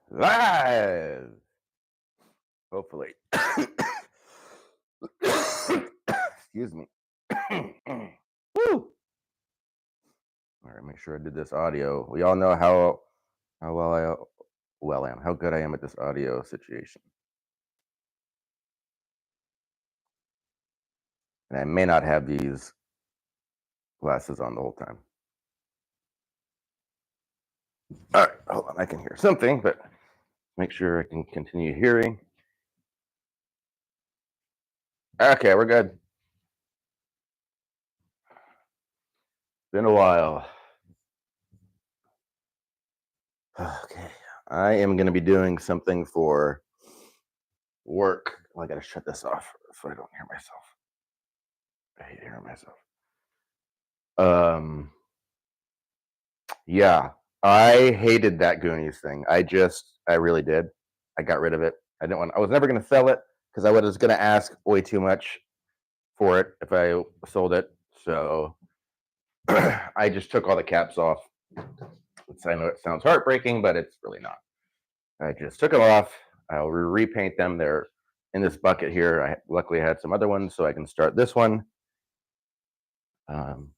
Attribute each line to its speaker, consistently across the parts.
Speaker 1: Live, hopefully. Excuse me. Woo! All right, make sure I did this audio. We all know how I am, how good I am at this audio situation. And I may not have these glasses on the whole time. All right, hold on. I can hear something, but make sure I can continue hearing. Okay, we're good. Been a while. Okay, I am going to be doing something for work. Well, I got to shut this off so I don't hear myself. I hate hearing myself. Um, yeah, I hated that Goonies thing. I really did. I got rid of it. I was never going to sell it because I was going to ask way too much for it if I sold it. So I just took all the caps off. I know it sounds heartbreaking, but it's really not. I just took them off. I'll repaint them. They're in this bucket here. Luckily I had some other ones, so I can start this one. Um,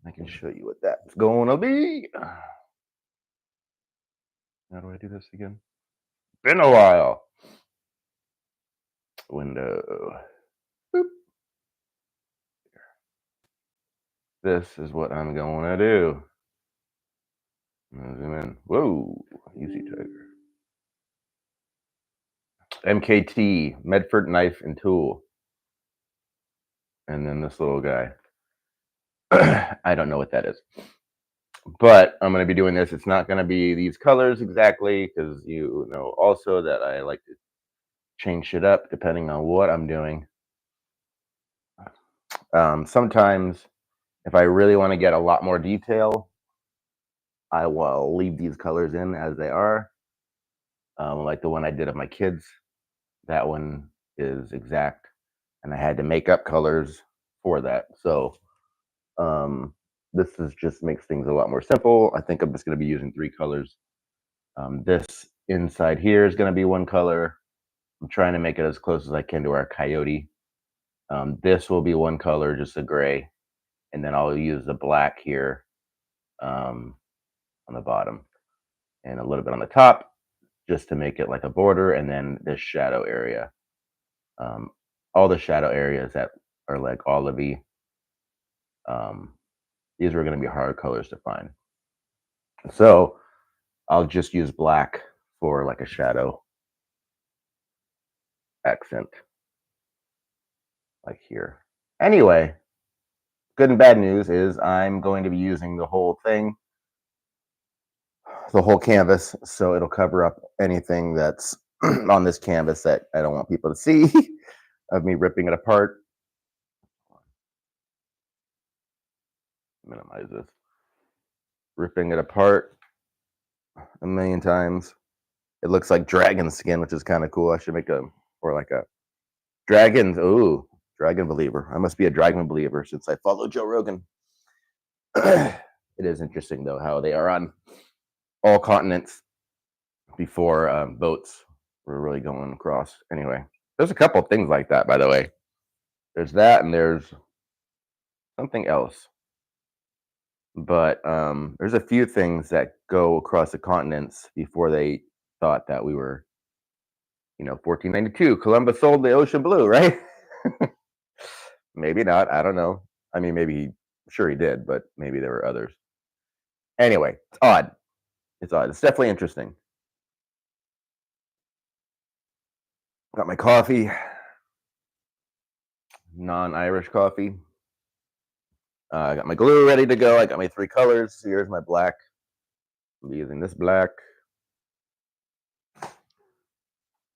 Speaker 1: I can show you what that's going to be. How do I do this again? Been a while. Window. Boop. This is what I'm going to do. Zoom in. Whoa, easy tiger. MKT, Medford Knife and Tool. And then this little guy. I don't know what that is. But I'm going to be doing this. It's not going to be these colors exactly because you know also that I like to change shit up depending on what I'm doing. Sometimes if I really want to get a lot more detail, I will leave these colors in as they are. Like the one I did of my kids. That one is exact. And I had to make up colors for that. So this is just makes things a lot more simple. I think I'm just going to be using 3 colors. This inside here is going to be one color. I'm trying to make it as close as I can to our coyote. This will be one color, just a gray. And then I'll use the black here on the bottom and a little bit on the top just to make it like a border. And then this shadow area. All the shadow areas that are like olivey. These were going to be hard colors to find. So I'll just use black for like a shadow accent, like here. Anyway, good and bad news is I'm going to be using the whole thing, the whole canvas, so it'll cover up anything that's on this canvas that I don't want people to see of me ripping it apart. Minimize this. Ripping it apart a million times. It looks like dragon skin, which is kind of cool. I should make a dragon. Ooh, dragon believer. I must be a dragon believer since I follow Joe Rogan. It is interesting though how they are on all continents before boats were really going across. Anyway, there's a couple of things like that, by the way. There's that, and there's something else. But there's a few things that go across the continents before they thought that we were, 1492. Columbus sold the ocean blue, right? Maybe not. I don't know. I mean, sure he did, but maybe there were others. Anyway, it's odd. It's odd. It's definitely interesting. Got my coffee, non-Irish coffee. I got my glue ready to go. I got my 3 colors. Here's my black. I'm using this black.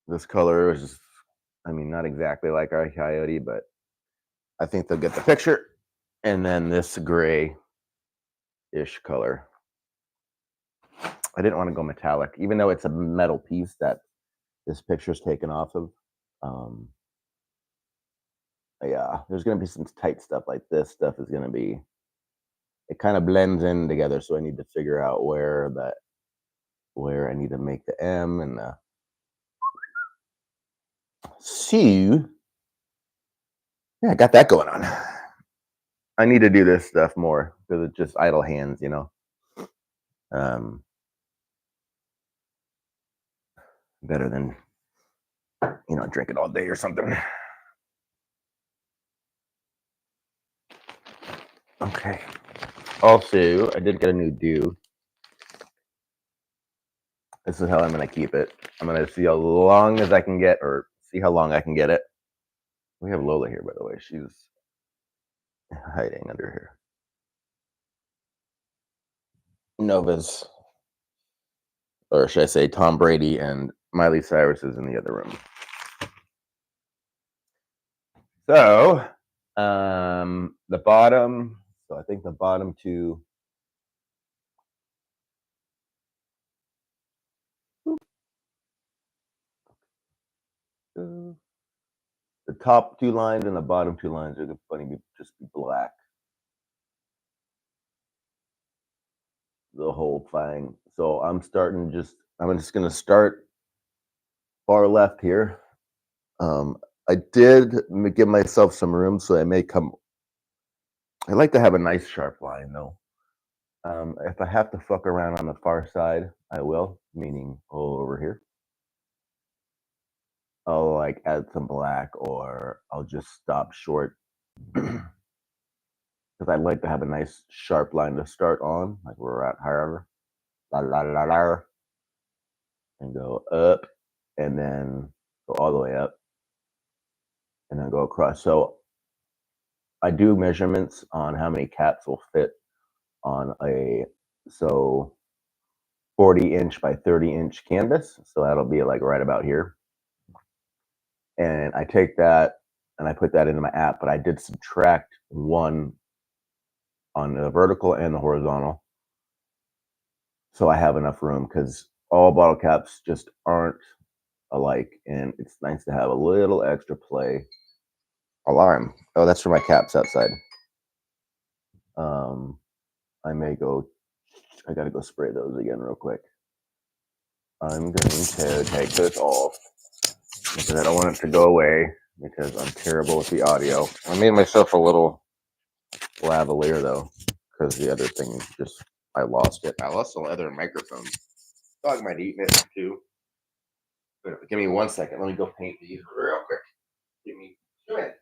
Speaker 1: This color is, not exactly like our coyote, but I think they'll get the picture. And then this gray-ish color. I didn't want to go metallic, even though it's a metal piece that this picture's taken off of. Yeah, there's going to be some tight stuff like this stuff is going to be, it kind of blends in together. So I need to figure out where that where I need to make the M and the C. Yeah, I got that going on. I need to do this stuff more because it's just idle hands, Um, better than drinking all day or something. Okay. Also, I did get a new do. This is how I'm gonna keep it. I'm gonna see how long as I can get, or see how long I can get it. We have Lola here, by the way. She's hiding under here. Nova's, or should I say, Tom Brady and Miley Cyrus is in the other room. So, the bottom. So I think the bottom two. The top two lines and the bottom two lines are going to just be black. The whole thing. So I'm just going to start far left here. I did give myself some room, so I may come. I like to have a nice sharp line, though. If I have to fuck around on the far side, I will, meaning over here. I'll like add some black, or I'll just stop short because I'd like to have a nice sharp line to start on, like we're at, however, and go up, and then go all the way up, and then go across. So I do measurements on how many caps will fit on a 40-inch by 30-inch canvas. So that'll be like right about here. And I take that and I put that into my app, but I did subtract one on the vertical and the horizontal. So I have enough room because all bottle caps just aren't alike. And it's nice to have a little extra play. Alarm. Oh, that's for my caps outside. I may go, I got to go spray those again real quick. I'm going to take this off because I don't want it to go away because I'm terrible with the audio. I made myself a little lavalier though because the other thing just, I lost it. I lost the other microphone. Dog might eat it too. But give me 1 second. Let me go paint these real quick. Give me 2 minutes.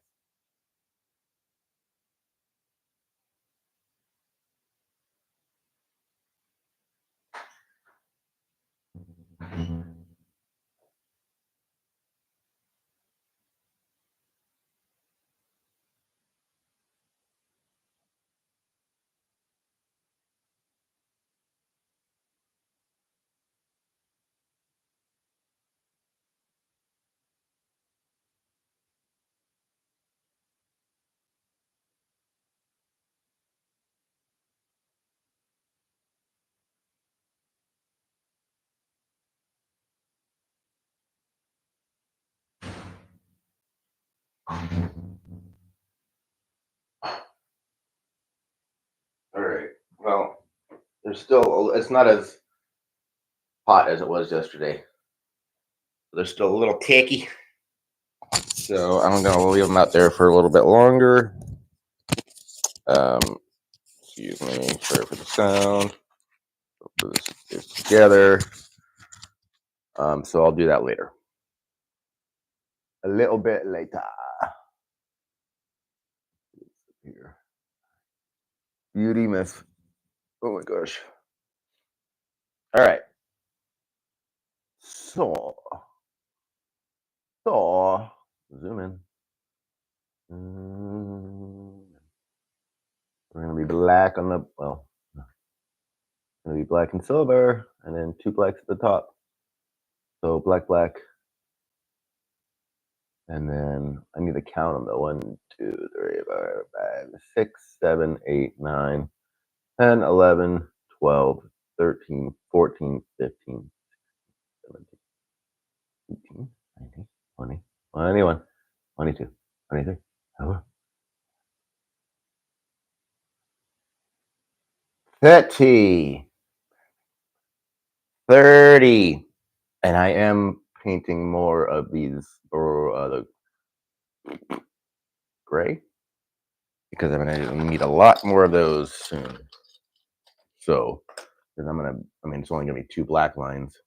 Speaker 1: All right. Well, there's still, it's not as hot as it was yesterday. They're still a little tacky. So I'm going to leave them out there for a little bit longer. Excuse me, sorry for the sound. Put this together. So I'll do that later. A little bit later. Here. Beauty myth. Oh my gosh. All right. So zoom in. We're gonna be black on the gonna be black and silver, and then 2 blacks at the top. So black, and then I need to count them though. 1, 2, 3, 4, 5, 6, 7, 8, 9, 10, 11, 12, 13, 14, 15, 17, 18, 19, 20, 21, 22, 23. 30. 30. And I am painting more of these, or the gray, because I'm gonna need a lot more of those soon. So, because it's only gonna be 2 black lines,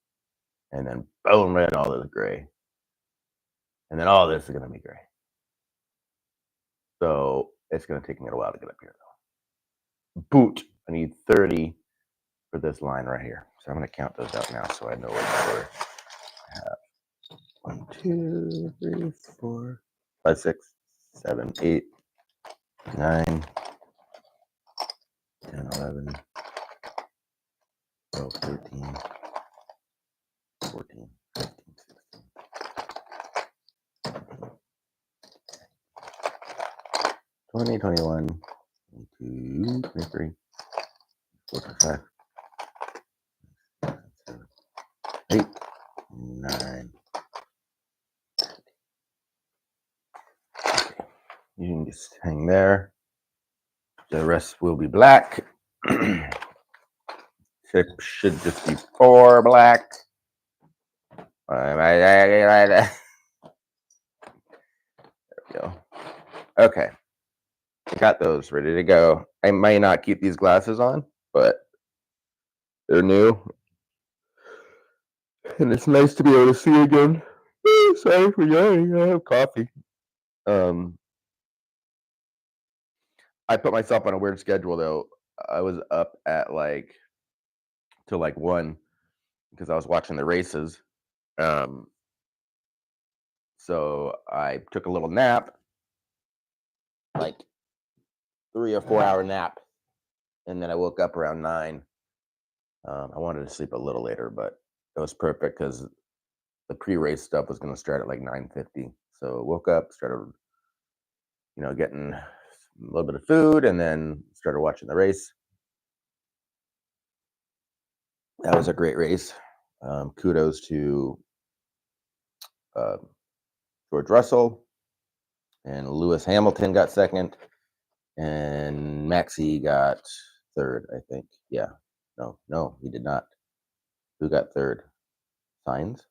Speaker 1: and then boom, red, all this gray, and then all this is gonna be gray. So it's gonna take me a while to get up here, though. Boot. I need 30 for this line right here. So I'm gonna count those out now, so I know what number I have. 1, 2, 3, 4, 5, 6, 7, 8, 9, 10, 11, 12, 13, 14, 15, 16, 20, 21, 22, 23, 24, 25, 7, 8, 9. Okay. You can just hang there. The rest will be black. It should just be 4 black. There we go. Okay. I got those ready to go. I may not keep these glasses on, but they're new. And it's nice to be able to see again. Sorry for yawning. I have coffee. I put myself on a weird schedule, though. I was up at till 1 because I was watching the races. So I took a little nap, like 3 or 4 hour nap, and then I woke up around 9. I wanted to sleep a little later, but it was perfect because the pre-race stuff was going to start at 9:50. So woke up, started, getting a little bit of food, and then started watching the race. That was a great race. Kudos to George Russell, and Lewis Hamilton got second, and Maxie got third, I think. Yeah. No, he did not. Who got third? Sainz?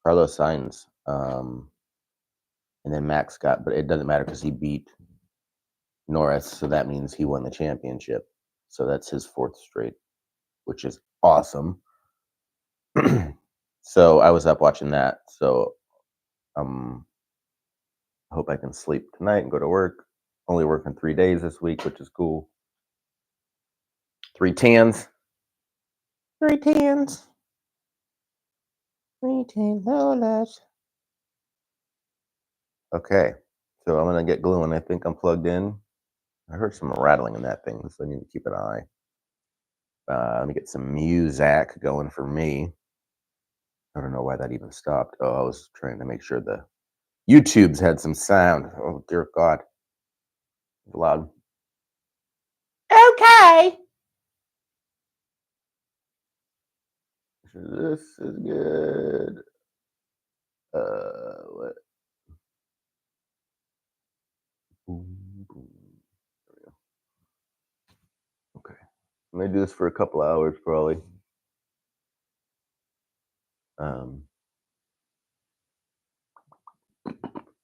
Speaker 1: Carlos Sainz. And then Max got, but it doesn't matter because he beat Norris, so that means he won the championship. So that's his 4th straight, which is awesome. So I was up watching that. So I hope I can sleep tonight and go to work. Only working 3 days this week, which is cool. 3 tans. 3 tans. 3 tans, no less. Okay, so I'm gonna get gluing. I think I'm plugged in. I heard some rattling in that thing, so I need to keep an eye. Let me get some music going for me. I don't know why that even stopped. Oh, I was trying to make sure the YouTubes had some sound. Oh, dear God. Loud. Okay. This is good. What? Boom, boom. There we go. Okay. I'm going to do this for a couple hours, probably.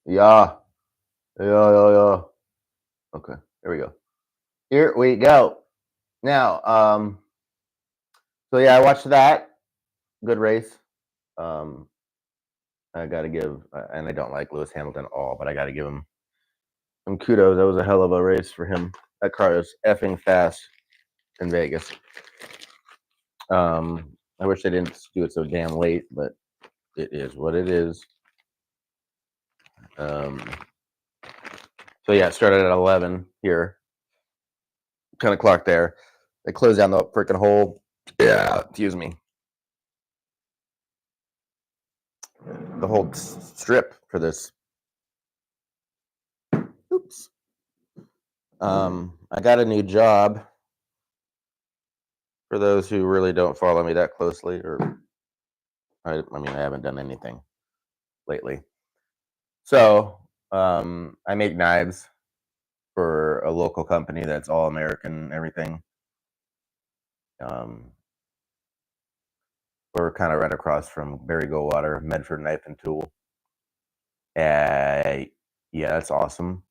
Speaker 1: Yeah. Yeah. Okay, there we go. Here we go. Now, so yeah, I watched that. Good race. I got to give, and I don't like Lewis Hamilton at all, but I got to give him some kudos. That was a hell of a race for him. That car is effing fast in Vegas. I wish they didn't do it so damn late, but it is what it is. So yeah, it started at 11 here. 10 o'clock there. They closed down the freaking hole. Yeah, excuse me. The whole strip for this. Oops. I got a new job. For those who really don't follow me that closely, or I haven't done anything lately. So I make knives for a local company that's all American, everything. We're kind of right across from Barry Goldwater, Medford Knife and Tool. Yeah, that's awesome.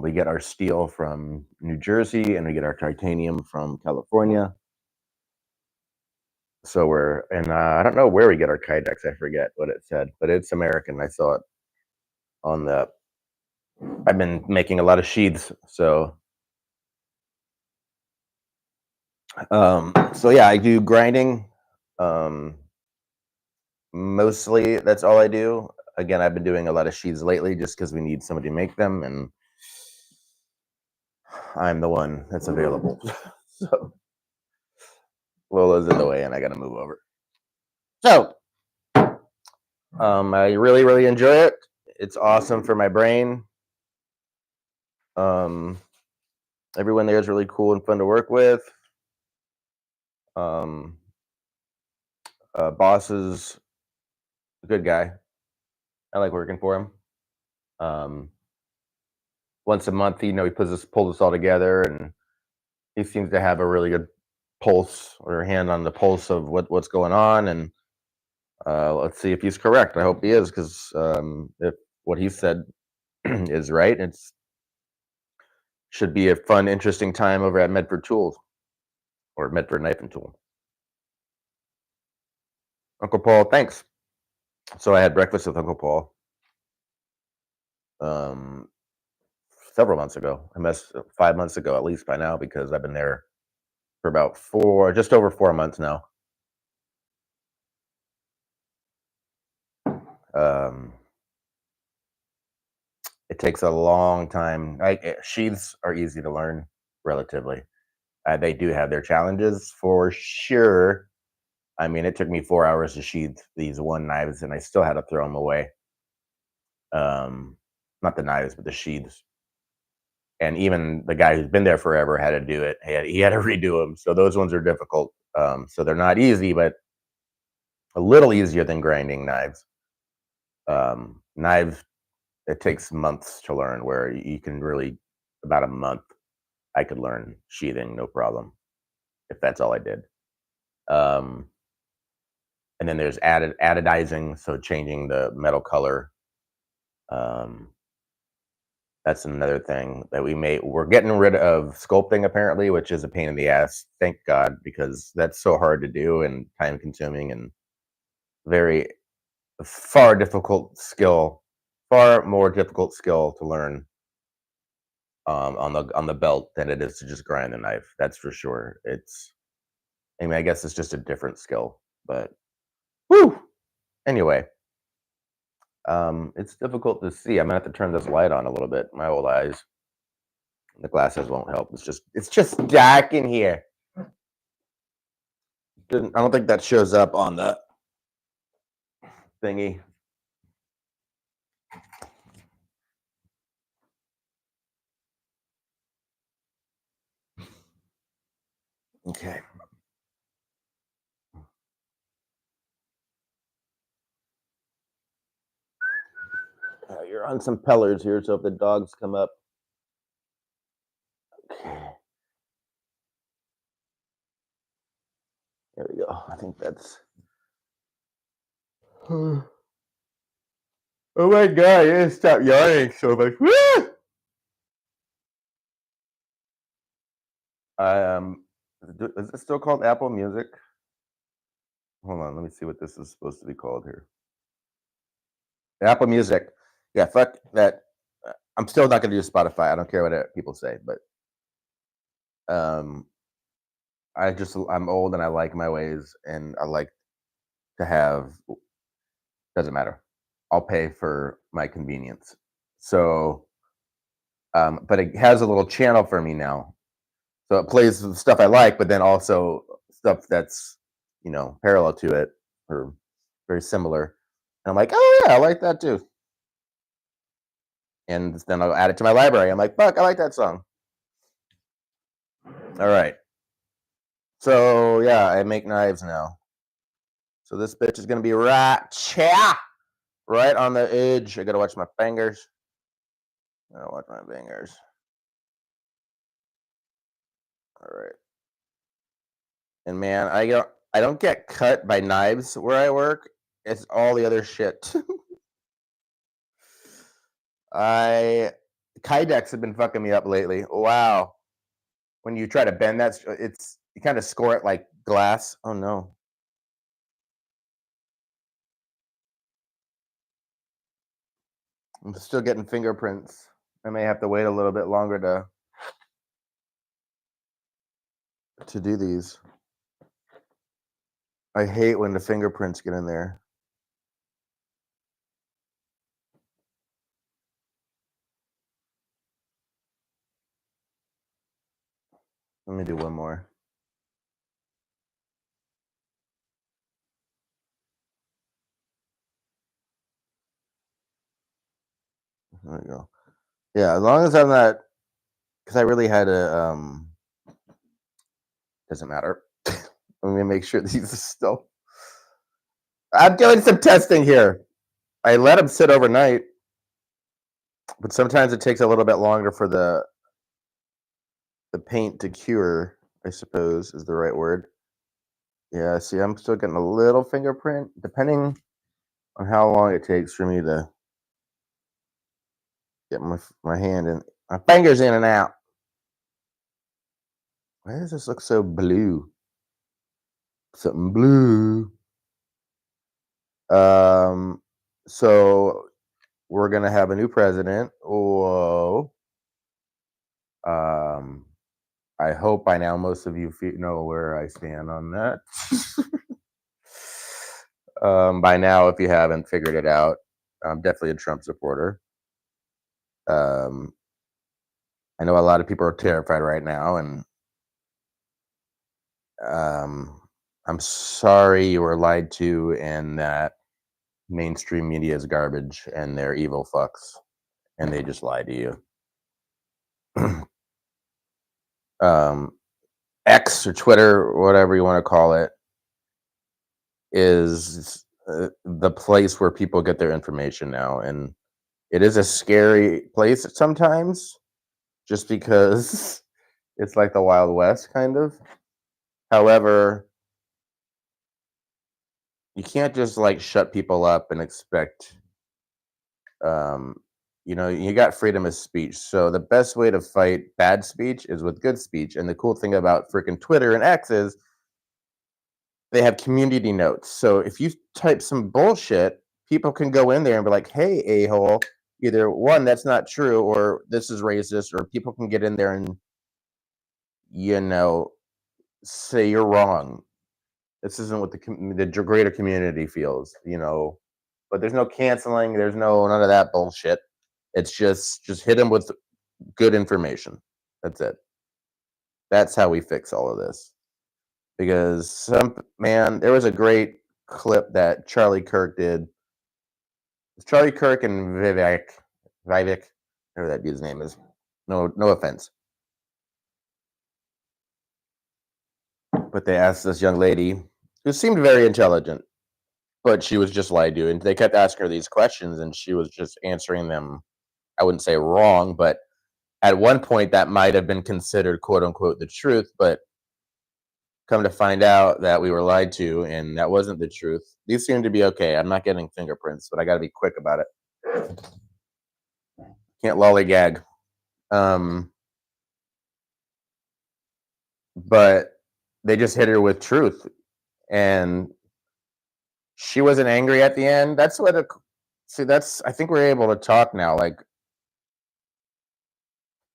Speaker 1: We get our steel from New Jersey, and we get our titanium from California. So we're, and I don't know where we get our Kydex. I forget what it said, but it's American. I saw it on the. I've been making a lot of sheaths, so so yeah, I do grinding. Mostly that's all I do. Again, I've been doing a lot of sheaths lately just because we need somebody to make them, and I'm the one that's available. So Lola's in the way, and I got to move over. So I really, really enjoy it. It's awesome for my brain. Everyone there is really cool and fun to work with. Boss is a good guy. I like working for him. Once a month, he pulls us all together, and he seems to have a really good pulse or hand on the pulse of what's going on. And let's see if he's correct. I hope he is, because if what he said is right, it's should be a fun, interesting time over at Medford Tools or Medford Knife and Tool. Uncle Paul, thanks. So I had breakfast with Uncle Paul several months ago. I must 5 months ago at least by now, because I've been there for about just over 4 months now. It takes a long time. Sheaths are easy to learn relatively. They do have their challenges for sure. I mean, it took me 4 hours to sheath these one knives, and I still had to throw them away. Not the knives, but the sheaths. And even the guy who's been there forever had to do it. He had to redo them. So those ones are difficult. So they're not easy, but a little easier than grinding knives. Knives, it takes months to learn, where you can really, about a month, I could learn sheathing, no problem, if that's all I did. And then there's anodizing, so changing the metal color. That's another thing that we're getting rid of sculpting, apparently, which is a pain in the ass. Thank God, because that's so hard to do and time consuming and very far more difficult skill to learn on the belt than it is to just grind the knife. That's for sure. I guess it's just a different skill, but whew. Anyway, it's difficult to see. I'm gonna have to turn this light on a little bit. My old eyes. The glasses won't help. It's just dark in here. I don't think that shows up on the thingy. Okay. You're on some pellets here, so if the dogs come up. Okay. There we go. I think that's. Oh my god! You didn't stop yawning so much. Is it still called Apple Music? Hold on, let me see what this is supposed to be called here. Apple Music. Yeah, fuck that. I'm still not gonna do Spotify. I don't care what people say, but I'm old and I like my ways, and I like to have. Doesn't matter. I'll pay for my convenience. So, but it has a little channel for me now. So it plays the stuff I like, but then also stuff that's, parallel to it or very similar. And I'm like, oh yeah, I like that too. And then I'll add it to my library. I'm like, fuck, I like that song. All right. So yeah, I make knives now. So this bitch is gonna be right on the edge. I gotta watch my fingers. I gotta watch my fingers. All right. And man, I don't get cut by knives where I work. It's all the other shit. I Kydex have been fucking me up lately. Wow. When you try to bend that, it's you kind of score it like glass. Oh no. I'm still getting fingerprints. I may have to wait a little bit longer to do these. I hate when the fingerprints get in there. Let me do one more. There we go. Yeah, as long as I'm not, because I really had a doesn't matter. Let me make sure these are still. I'm doing some testing here. I let them sit overnight, but sometimes it takes a little bit longer for the paint to cure, I suppose is the right word. Yeah, see, I'm still getting a little fingerprint, depending on how long it takes for me to get my hand and my fingers in and out. Why does this look so blue? Something blue. Um, so we're gonna have a new president. Whoa. Um, I hope by now most of you know where I stand on that. By now, if you haven't figured it out, I'm definitely a Trump supporter. Um, I know a lot of people are terrified right now, and I'm sorry you were lied to, and that mainstream media is garbage, and they're evil fucks, and they just lied to you. um, X or Twitter, or whatever you want to call it, is the place where people get their information now, and it is a scary place sometimes, just because it's like the Wild West, kind of. However, you can't just like shut people up and expect, um, you got freedom of speech. So the best way to fight bad speech is with good speech. And the cool thing about freaking Twitter and X is they have community notes. So if you type some bullshit, people can go in there and be like, "Hey, a hole, either one, that's not true, or this is racist," or people can get in there and, you know, say you're wrong. This isn't what the greater community feels. But there's no canceling. There's none of that bullshit. It's just hit them with good information. That's it. That's how we fix all of this. Because there was a great clip that Charlie Kirk did. It's Charlie Kirk and Vivek, whatever that dude's name is. No offense. But they asked this young lady who seemed very intelligent, but she was just lied to. And they kept asking her these questions, and she was just answering them. I wouldn't say wrong, but at one point that might have been considered quote unquote the truth. But come to find out that we were lied to, and that wasn't the truth. These seem to be okay. I'm not getting fingerprints, but I got to be quick about it. Can't lollygag. But they just hit her with truth, and she wasn't angry at the end. That's what. That's. I think we're able to talk now. Like,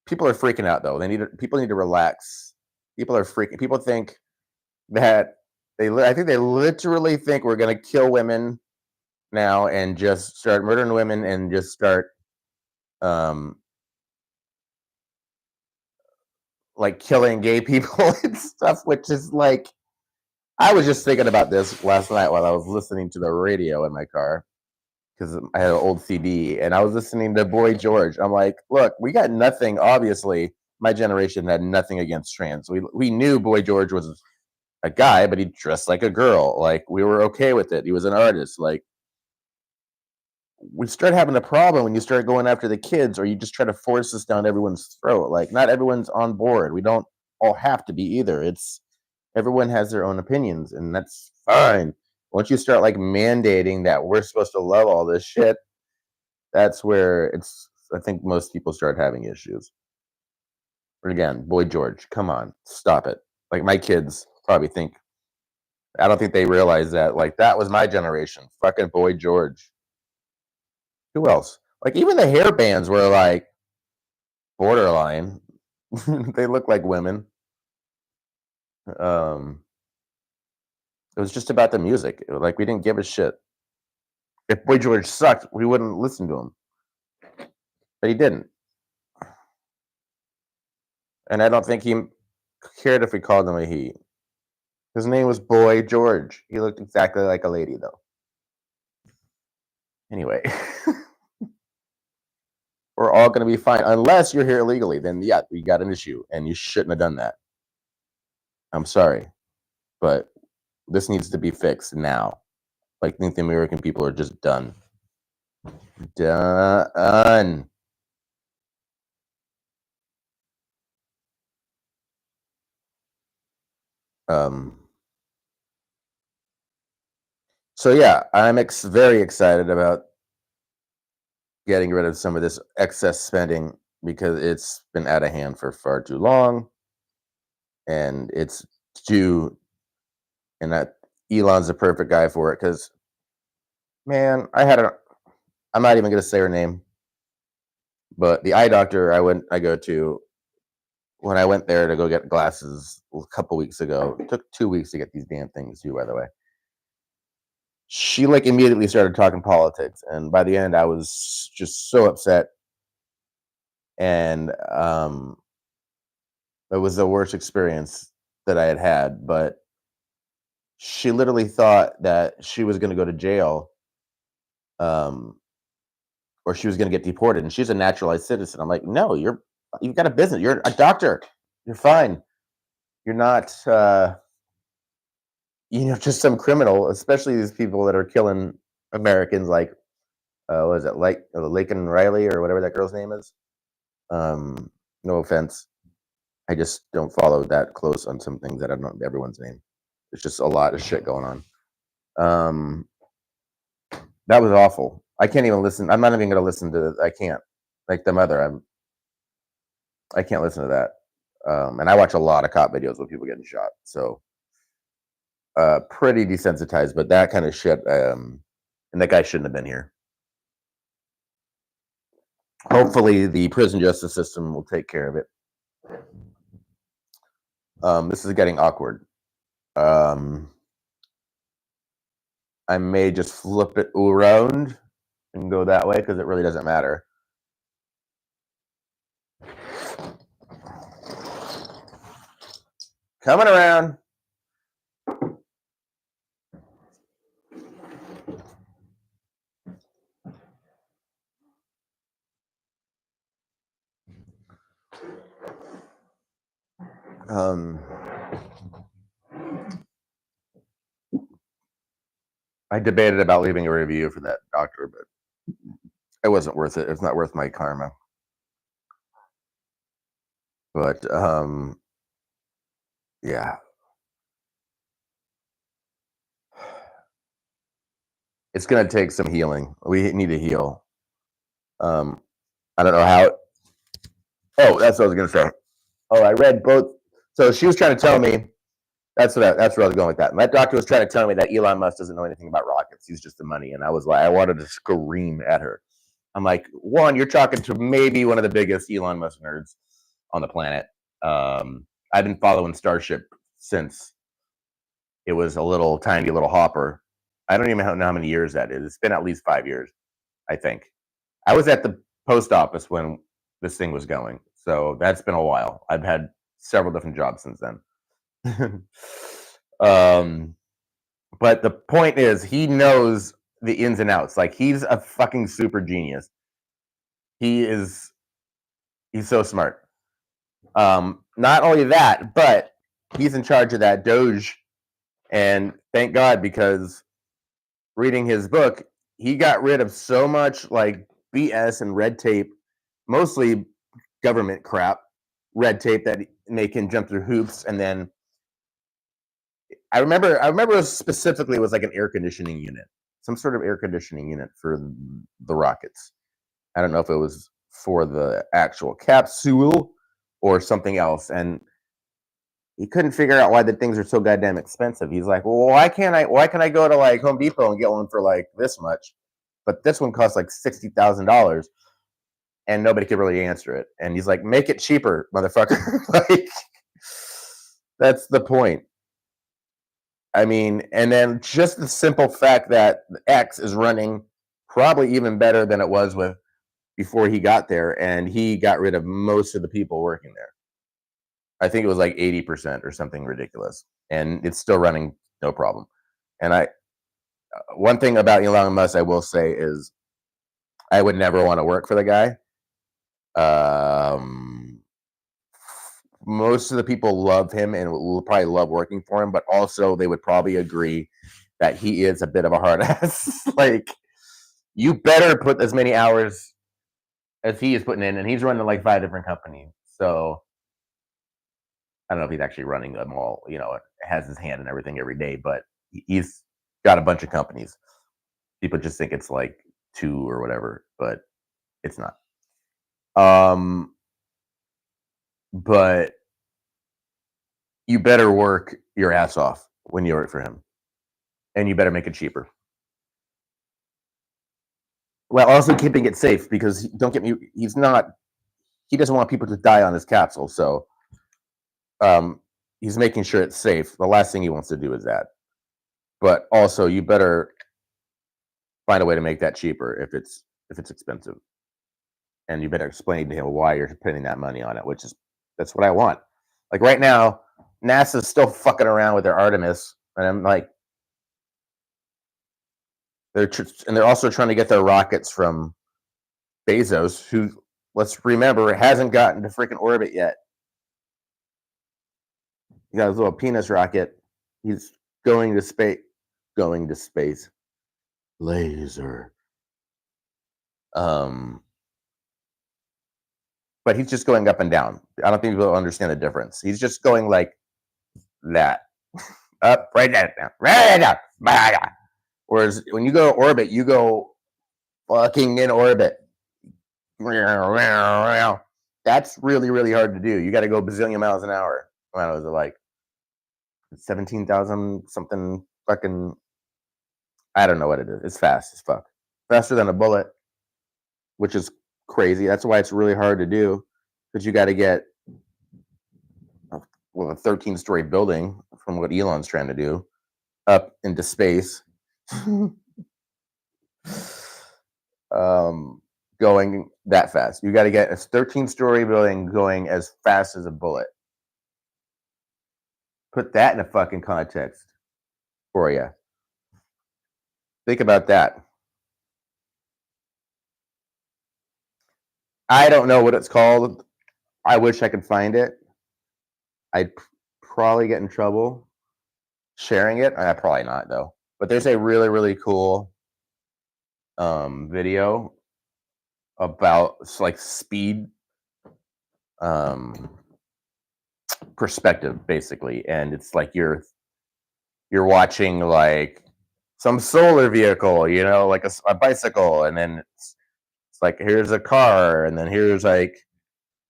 Speaker 1: people are freaking out though. People need to relax. People are freaking. People think that I think they literally think we're gonna kill women now and just start murdering women and just start um like killing gay people and stuff, which is like, I was just thinking about this last night while I was listening to the radio in my car, because I had an old CD and I was listening to Boy George. I'm like, look, we got nothing. Obviously, my generation had nothing against trans. We knew Boy George was a guy, but he dressed like a girl. Like, we were okay with it. He was an artist. Like, we start having a problem when you start going after the kids, or you just try to force this down everyone's throat. Like, not everyone's on board. We don't all have to be either. Everyone has their own opinions, and that's fine. Once you start like mandating that we're supposed to love all this shit, that's where I think most people start having issues. But again, Boy George, come on, stop it. Like my kids probably think, I don't think they realize that like that was my generation. Fucking Boy George. Who else? Like even the hair bands were like borderline. They look like women. Um, it was just about the music. Like we didn't give a shit. If Boy George sucked, we wouldn't listen to him. But he didn't. And I don't think he cared if we called him a he. His name was Boy George. He looked exactly like a lady, though. Anyway, we're all going to be fine. Unless you're here illegally, then yeah, we got an issue, and you shouldn't have done that. I'm sorry. But this needs to be fixed now. Like, I think the American people are just done. Done. So yeah, I'm very excited about getting rid of some of this excess spending because it's been out of hand for far too long, and it's due. And that Elon's the perfect guy for it because, man, I'm not even going to say her name, but the eye doctor I go to, when I went there to go get glasses a couple weeks ago, it took 2 weeks to get these damn things too, by the way. She like immediately started talking politics, and by the end, I was just so upset, and it was the worst experience that I had had. But she literally thought that she was going to go to jail, um, or she was going to get deported, and she's a naturalized citizen. I'm like, no, you've got a business. You're a doctor. You're fine. You're not, just some criminal. Especially these people that are killing Americans, like, what is it, like Laken Riley or whatever that girl's name is. No offense, I just don't follow that close on some things that I don't know everyone's name. There's just a lot of shit going on. That was awful. I can't even listen. I'm not even going to listen to. I can't. Like the mother, I can't listen to that. And I watch a lot of cop videos with people getting shot, so pretty desensitized. But that kind of shit, and that guy shouldn't have been here. Hopefully, the prison justice system will take care of it. This is getting awkward. I may just flip it around and go that way because it really doesn't matter. Coming around. I debated about leaving a review for that doctor, but it wasn't worth it. It's not worth my karma. But yeah, it's gonna take some healing. We need to heal. I don't know how. Oh, that's what I was gonna say. Oh, I read both. So she was trying to tell me. That's where I was going with that. And that doctor was trying to tell me that Elon Musk doesn't know anything about rockets. He's just the money. And I was like, I wanted to scream at her. I'm like, one, you're talking to maybe one of the biggest Elon Musk nerds on the planet. I've been following Starship since it was a little tiny little hopper. I don't even know how many years that is. It's been at least 5 years, I think. I was at the post office when this thing was going. So that's been a while. I've had several different jobs since then. But the point is, he knows the ins and outs. Like he's a fucking super genius. He's so smart. Not only that, but he's in charge of that Doge, and thank God, because reading his book, he got rid of so much like BS and red tape, mostly government crap, red tape that they can jump through hoops and then I remember specifically it was like an air conditioning unit, some sort of air conditioning unit for the rockets. I don't know if it was for the actual capsule or something else, and he couldn't figure out why the things are so goddamn expensive. He's like, well, why can I go to like Home Depot and get one for like this much, but this one costs like $60,000, and nobody could really answer it. And he's like, make it cheaper, motherfucker. Like, that's the point. I mean, and then just the simple fact that X is running probably even better than it was with before he got there, and he got rid of most of the people working there. I think it was like 80% or something ridiculous, and it's still running no problem. And one thing about Elon Musk I will say is I would never want to work for the guy. Most of the people love him and will probably love working for him, but also they would probably agree that he is a bit of a hard ass. Like, you better put as many hours as he is putting in, and he's running like 5 different companies. So I don't know if he's actually running them all, has his hand in everything every day, but he's got a bunch of companies. People just think it's like 2 or whatever, but it's not. But you better work your ass off when you work for him, and you better make it cheaper. Well, also keeping it safe, because don't get me, he doesn't want people to die on his capsule, so he's making sure it's safe. The last thing he wants to do is that. But also, you better find a way to make that cheaper if it's expensive, and you better explain to him why you're spending that money on it. That's what I want. Like right now, NASA's still fucking around with their Artemis, and I'm like, they're also trying to get their rockets from Bezos, who, let's remember, hasn't gotten to freaking orbit yet. He got his little penis rocket. He's going to space. Laser. But he's just going up and down. I don't think people understand the difference. He's just going like that. Up, right down, right down. Whereas when you go to orbit, you go fucking in orbit. That's really, really hard to do. You got to go bazillion miles an hour. What was it like? 17,000 something fucking. I don't know what it is. It's fast as fuck. Faster than a bullet, which is crazy. That's why it's really hard to do, because you got to get a 13-story building, from what Elon's trying to do, up into space. Going that fast. You got to get a 13-story building going as fast as a bullet. Put that in a fucking context for you. Think about that. I don't know what it's called. I wish I could find it. I'd probably get in trouble sharing it. Probably not, though. But there's a really, really cool video about like speed perspective, basically, and it's like you're watching like some solar vehicle, like a bicycle, and then it's like here's a car, and then here's like,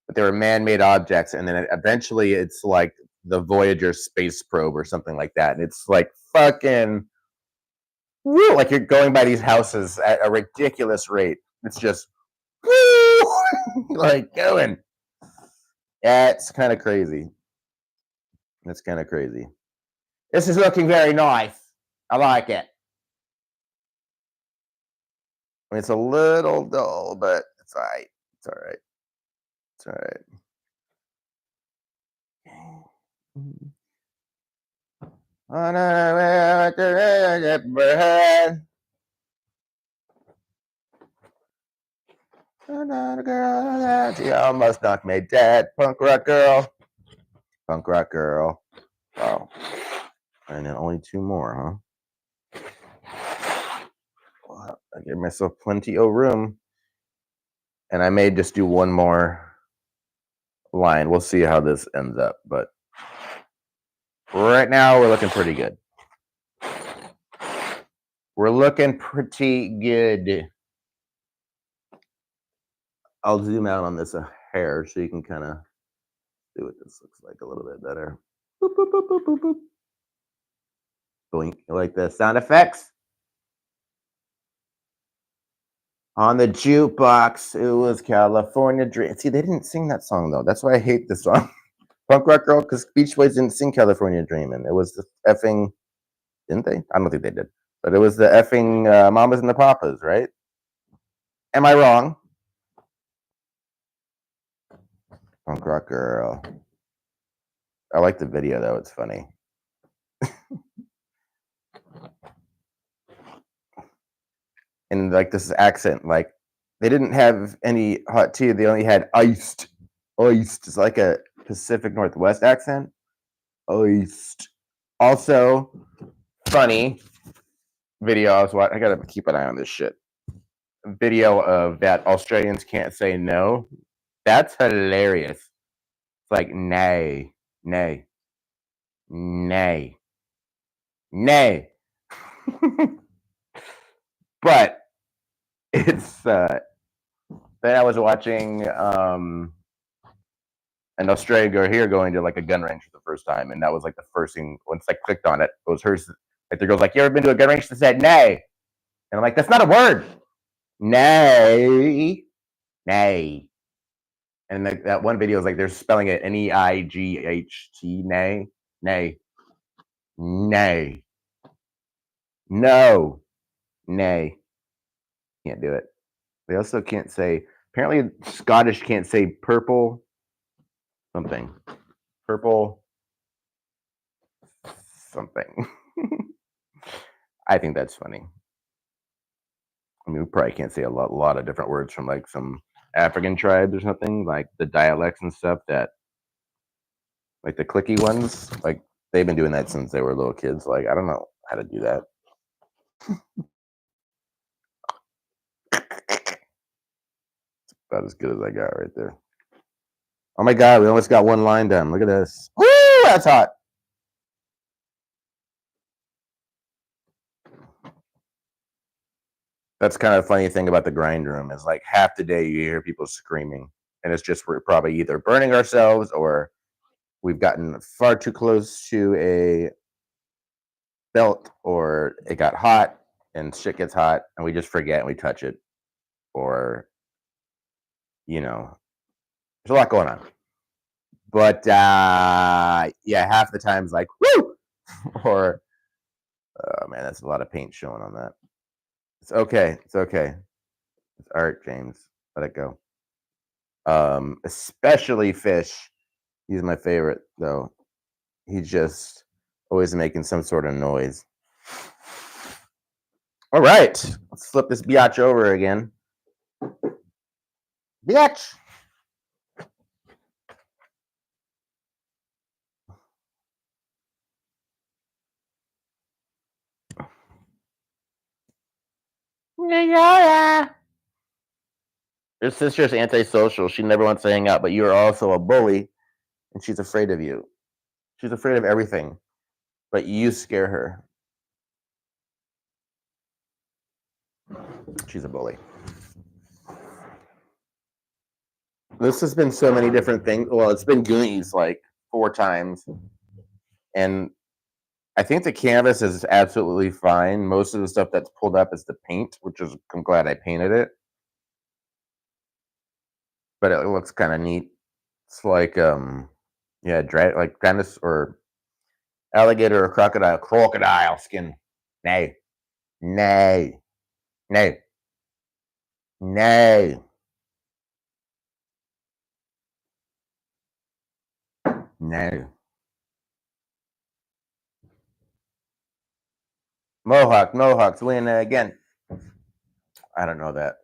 Speaker 1: but they were man-made objects, and then eventually it's like the Voyager space probe or something like that, and it's like fucking woo, like you're going by these houses at a ridiculous rate. It's just woo, like going. Yeah, it's kind of crazy. It's kind of crazy. This is looking very nice. I like it. I mean, it's a little dull, but it's all right. It's all right. It's all right. You almost knocked me dead. Punk rock girl. Punk rock girl. Wow. And then only 2 more, huh? Well, I gave myself plenty of room. And I may just do one more line. We'll see how this ends up, but Right now, we're looking pretty good. We're looking pretty good. I'll zoom out on this hair so you can kind of see what this looks like a little bit better. Boop, boop, boop, boop, boop, boop. Boink. You like the sound effects? On the jukebox, it was California Dream. See, they didn't sing that song though. That's why I hate this song. Punk Rock Girl, because Beach Boys didn't sing California Dreamin'. It was the effing, didn't they? I don't think they did. But it was the effing Mamas and the Papas, right? Am I wrong? Punk Rock Girl. I like the video though. It's funny. And like this accent, like they didn't have any hot tea. They only had iced. Iced is like a Pacific Northwest accent. Iced. Also, funny video. I gotta keep an eye on this shit. Video of that Australians can't say no. That's hilarious. It's like nay, nay, nay, nay. But it's then I was watching an Australian girl here going to like a gun range for the first time, and that was like the first thing. Once I clicked on it, it was hers. Like the girl's like, "You ever been to a gun range?" That said nay, and I'm like, "That's not a word." Nay, nay. And that one video is like they're spelling it N-E-I-G-H-T, nay, nay, nay, no, nay. Can't do it. They also can't say. Apparently, Scottish can't say purple something. Purple something. I think that's funny. I mean, we probably can't say a lot of different words from like some African tribes or something, like the dialects and stuff that, like the clicky ones, like they've been doing that since they were little kids. Like, I don't know how to do that. About as good as I got right there. Oh my God, we almost got one line done. Look at this. Woo, that's hot. That's kind of a funny thing about the grind room is like half the day you hear people screaming, and it's just we're probably either burning ourselves or we've gotten far too close to a belt or it got hot and shit gets hot and we just forget and we touch it, or you know, there's a lot going on. But yeah, half the time's like woo, or oh man, that's a lot of paint showing on that. It's okay. It's okay. It's art, James. Let it go. Especially Fish. He's my favorite though. He's just always making some sort of noise. All right, let's flip this biatch over again. Biatch. Yeah. Your sister's antisocial. She never wants to hang out, but you're also a bully, and she's afraid of you. She's afraid of everything, but you scare her. She's a bully. This has been so many different things. Well, it's been Goonies like 4 times, and I think the canvas is absolutely fine. Most of the stuff that's pulled up is the paint, which is I'm glad I painted it. But it looks kind of neat. It's like yeah, like dinosaur or alligator or crocodile skin. Nay, nay, nay, nay, nay. Mohawks win again. I don't know that.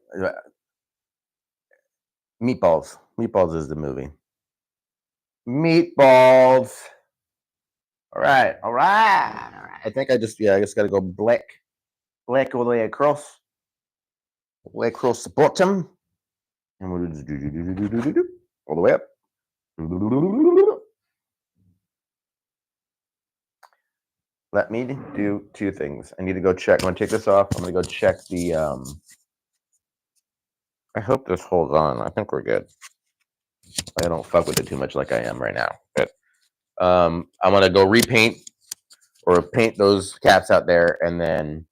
Speaker 1: Meatballs. Meatballs is the movie. Meatballs. All right. I think I just got to go black all the way across the bottom, and we'll do all the way up. let me do two things. I need to go check. I'm gonna take this off. I'm gonna go check the. I hope this holds on. I think we're good. I don't fuck with it too much like I am right now. But I'm gonna go repaint or paint those caps out there, and then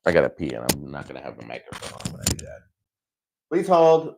Speaker 1: I gotta pee, and I'm not gonna have the microphone on when I do that. Please hold.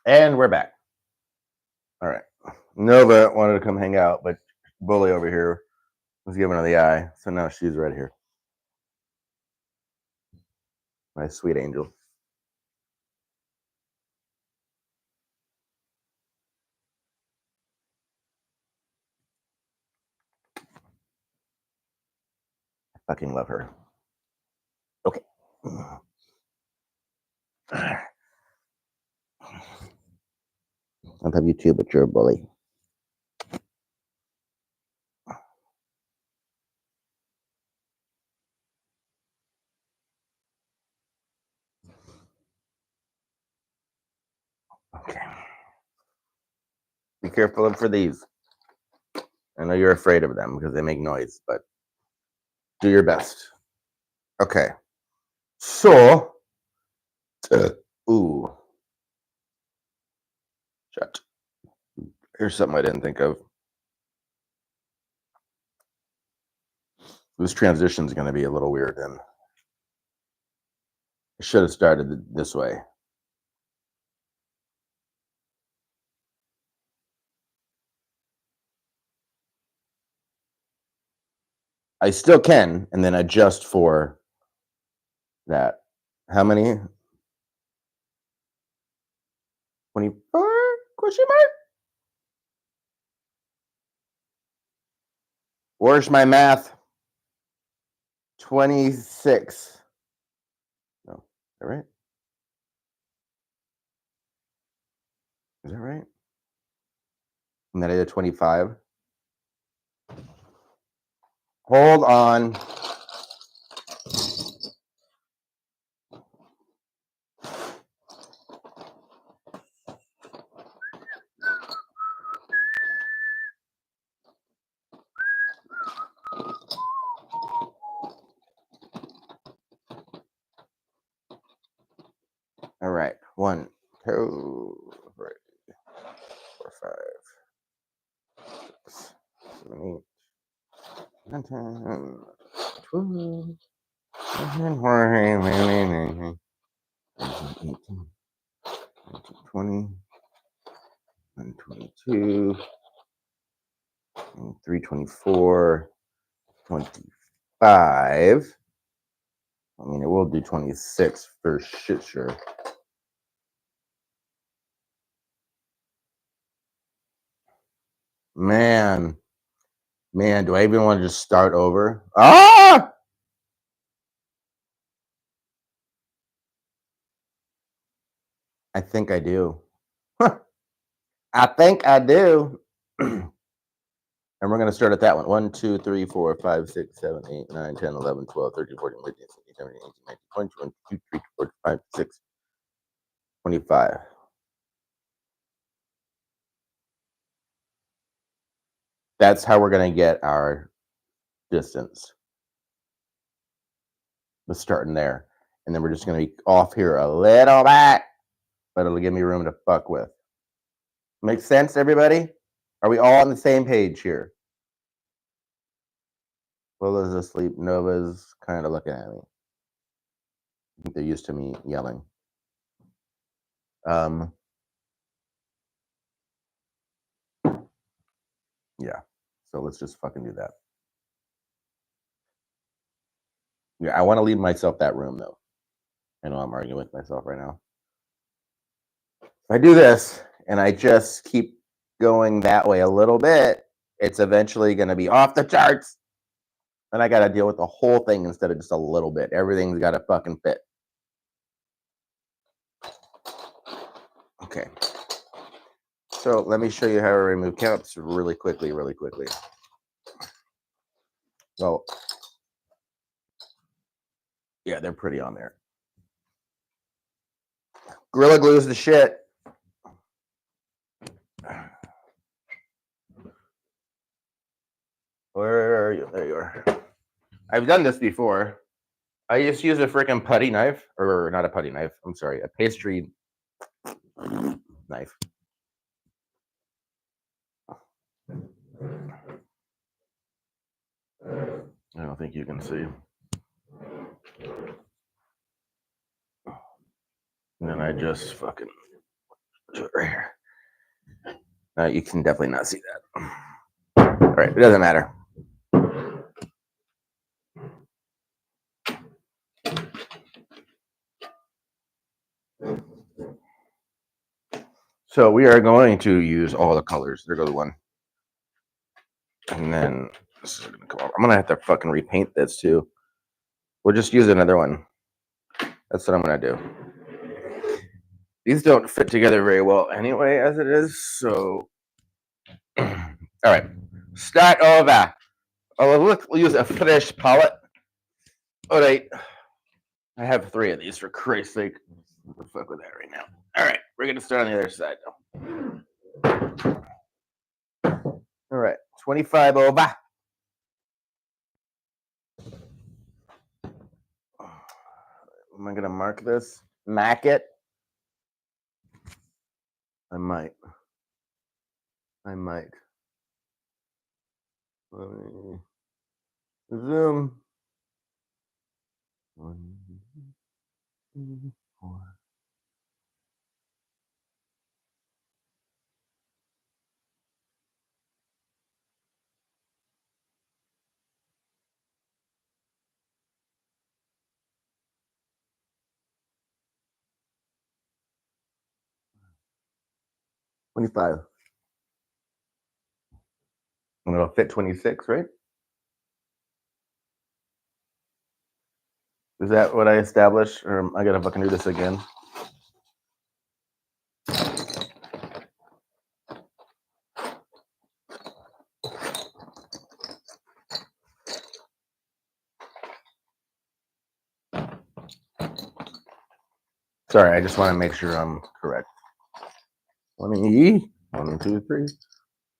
Speaker 1: And we're back. All right. Nova wanted to come hang out, but Bully over here was giving her the eye, so now she's right here. My sweet angel. I fucking love her. Okay. I love you too, but you're a bully. Okay. Be careful for these. I know you're afraid of them because they make noise, but do your best. Okay. So, ooh, shut. Here's something I didn't think of. This transition is going to be a little weird, and I should have started this way. I still can, and then adjust for that. How many? 24? Question mark? Where's my math? 26. No, is that right? Is that right? And then I did 25. Hold on. All right. 1, 2, 3, 4, 5, 6, 7, 8, 9, 10, 12, 13, 18, 20, 22, 23, 24, 25. I mean, it will do 26 for shit sure. Man, do I even want to just start over? Ah! I think I do. I think I do. And we're going to start at that one. 1, 2, 3, 4, 5, 6, 7, 8, 9, 10, 11, 12, 13, 14, 15, 16, 17, 18, 19, 20, 21, 22, 23, 24, 25, 26, 25. That's how we're going to get our distance. Let's start in there. And then we're just going to be off here a little bit, but it'll give me room to fuck with. Makes sense, everybody? Are we all on the same page here? Lola's asleep. Nova's kind of looking at me. I think they're used to me yelling. Yeah. So let's just fucking do that. Yeah, I want to leave myself that room though. I know I'm arguing with myself right now. If I do this and I just keep going that way a little bit, it's eventually going to be off the charts. And I got to deal with the whole thing instead of just a little bit. Everything's got to fucking fit. Okay. So let me show you how to remove caps really quickly. Well, yeah, they're pretty on there. Gorilla Glue's the shit. Where are you? There you are. I've done this before. I just use a freaking putty knife, or not a putty knife. I'm sorry, a pastry knife. I don't think you can see. And then I just fucking do it right here. You can definitely not see that. All right, it doesn't matter. So we are going to use all the colors. There goes one. And then this is gonna come off. I'm gonna have to fucking repaint this too. We'll just use another one. That's what I'm gonna do. These don't fit together very well anyway, as it is. So, all right, start over. We'll use a fresh palette. All right, I have 3 of these for Christ's sake. We'll fuck with that right now. All right, we're gonna start on the other side though. All right, 25 over. Am I gonna mark this? Mac it? I might. Let me zoom. 1, 2, 4. $25. And it'll fit 26, right? Is that what I established? Or am I gonna fucking do this again? Sorry, I just want to make sure I'm correct. 20, 1, 2, 3,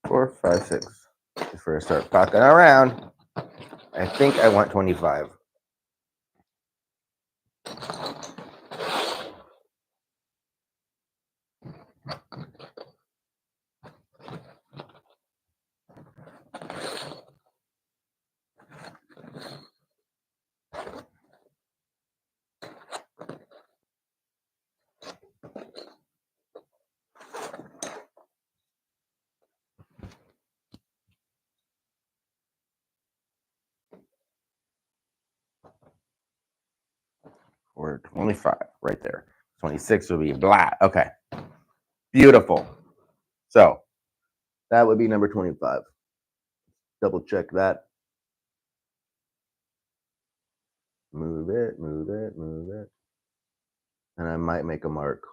Speaker 1: 4, 5, 6. Before I start poking around, I think I want 25. or 25 right there. 26 would be black. Okay. Beautiful. So that would be number 25. Double check that. Move it, move it, move it. And I might make a mark.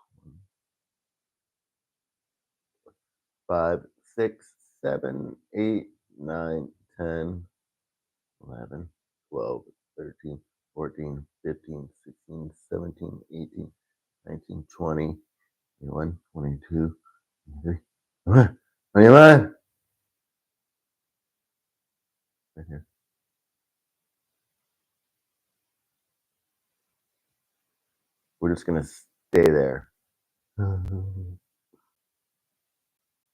Speaker 1: 5, 6, 7, 8, 9, 10, 11, 12, 13, 14, 15, 16, 17, 18, 19, 20, 21, 22, 23, 21. Right here. We're just going to stay there.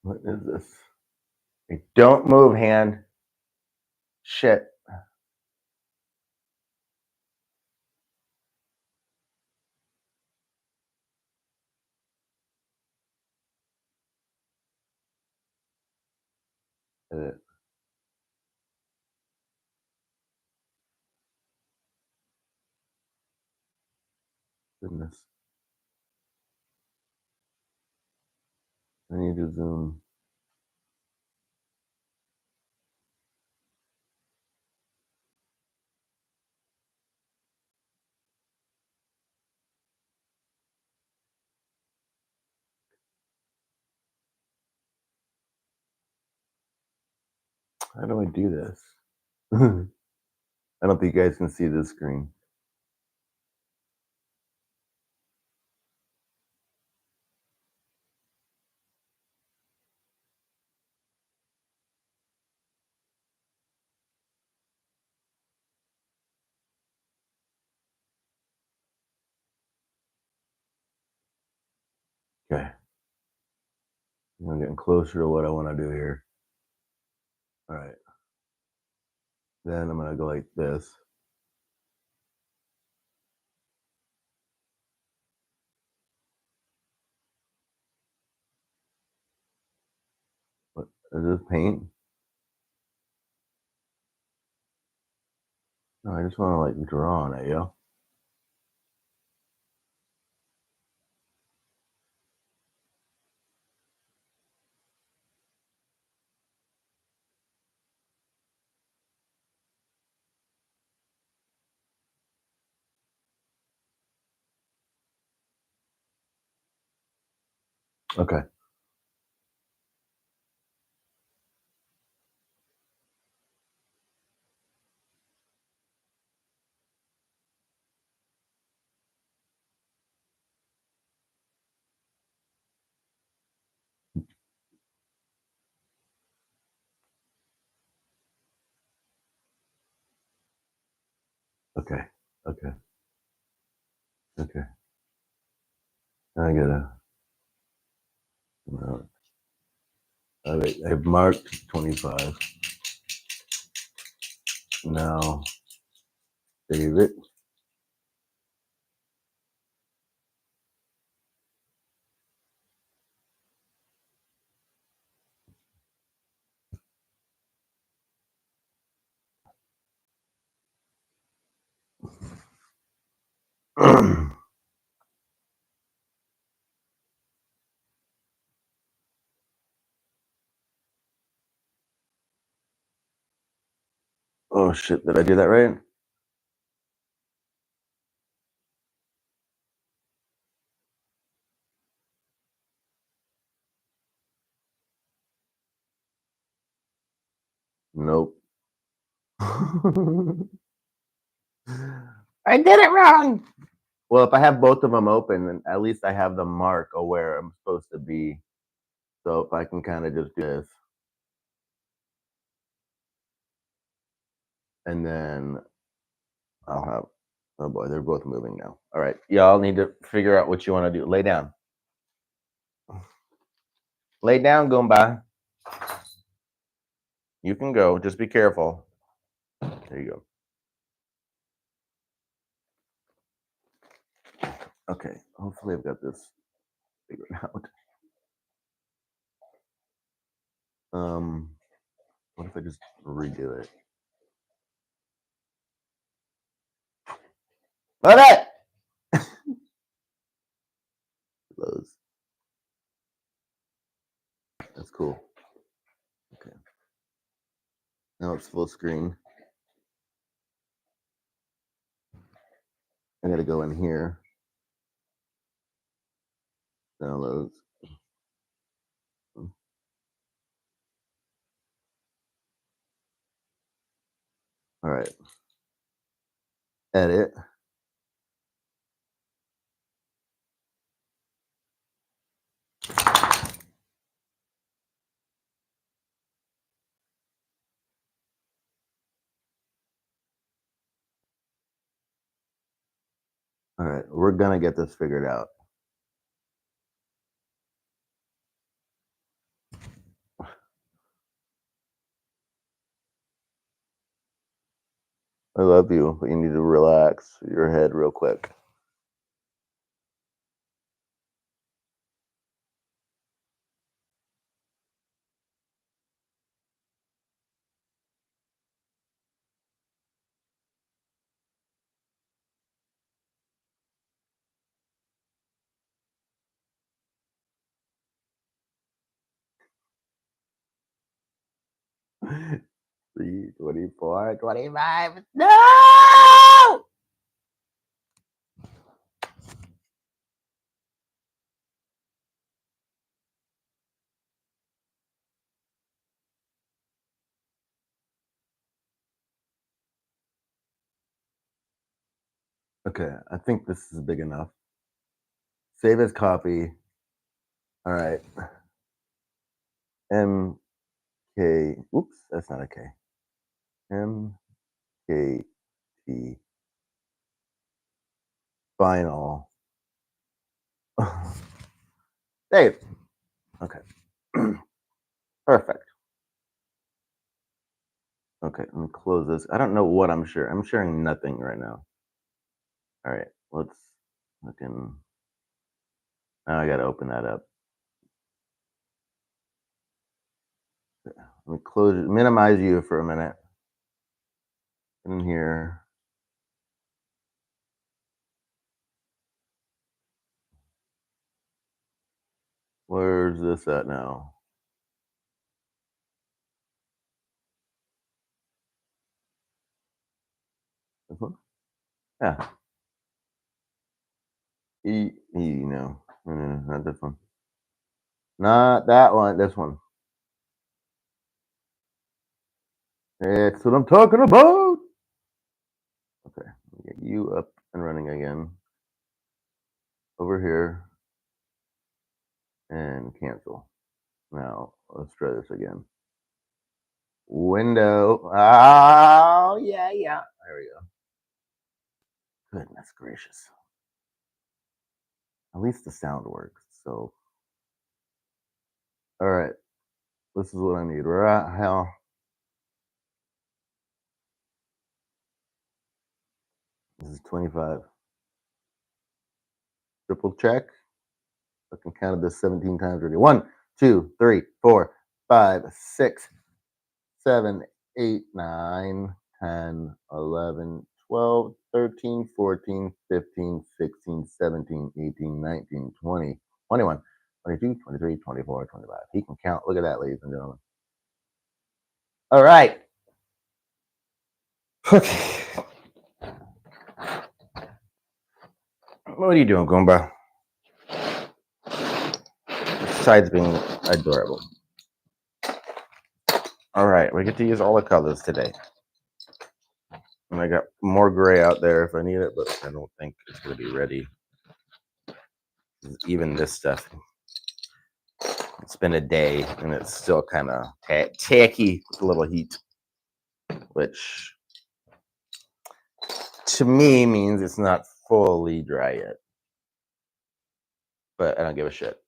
Speaker 1: What is this? Hey, don't move, hand. Shit. Goodness. I need to zoom. How do I do this? I don't think you guys can see this screen. Okay. I'm getting closer to what I want to do here. All right. Then I'm going to go like this. What is this paint? No, I just want to like draw on it, yo. Okay. Okay. Okay. Okay. I gotta. All right. I've marked 25. Now, save it. Oh shit! Did I do that right? Nope. I did it wrong. Well, if I have both of them open, then at least I have the mark of where I'm supposed to be. So if I can kind of just do this, and then I'll have. Oh boy, they're both moving now. All right, y'all need to figure out what you want to do. Lay down. Lay down, Goomba. You can go. Just be careful. There you go. Okay. Hopefully, I've got this figured out. What if I just redo it? Let it. it's full screen. I gotta go in here. Downloads. All right. Edit. All right, we're gonna get this figured out. I love you, but you need to relax your head real quick. Three, 24, 25. No! Okay, I think this is big enough. Save as copy. All right. MK. Oops, that's not a K. MKT. Final. Save. Okay. Perfect. Okay, let me close this. I don't know what I'm sharing. I'm sharing nothing right now. All right, let's fucking. Now I got to open that up. Let me close it. Minimize you for a minute. In here. Where's this at now? This one? Yeah. No. No, not this one. Not that one. This one. That's what I'm talking about. Okay. Get you up and running again. Over here. And cancel. Now, let's try this again. Window. Oh, yeah. There we go. Goodness gracious. At least the sound works. So, all right. This is what I need. Right? Hell. This is 25. Triple check. I can count this 17 times already. 1, 2, 3, 4, 5, 6, 7, 8, 9, 10, 11, 12, 13, 14, 15, 16, 17, 18, 19, 20, 21, 22, 23, 24, 25. He can count. Look at that, ladies and gentlemen. All right. Okay. What are you doing, Goomba? Besides being adorable. All right, we get to use all the colors today. And I got more gray out there if I need it, but I don't think it's going to be ready. Even this stuff. It's been a day and it's still kind of tacky with a little heat, which to me means it's not fully dry yet. But I don't give a shit.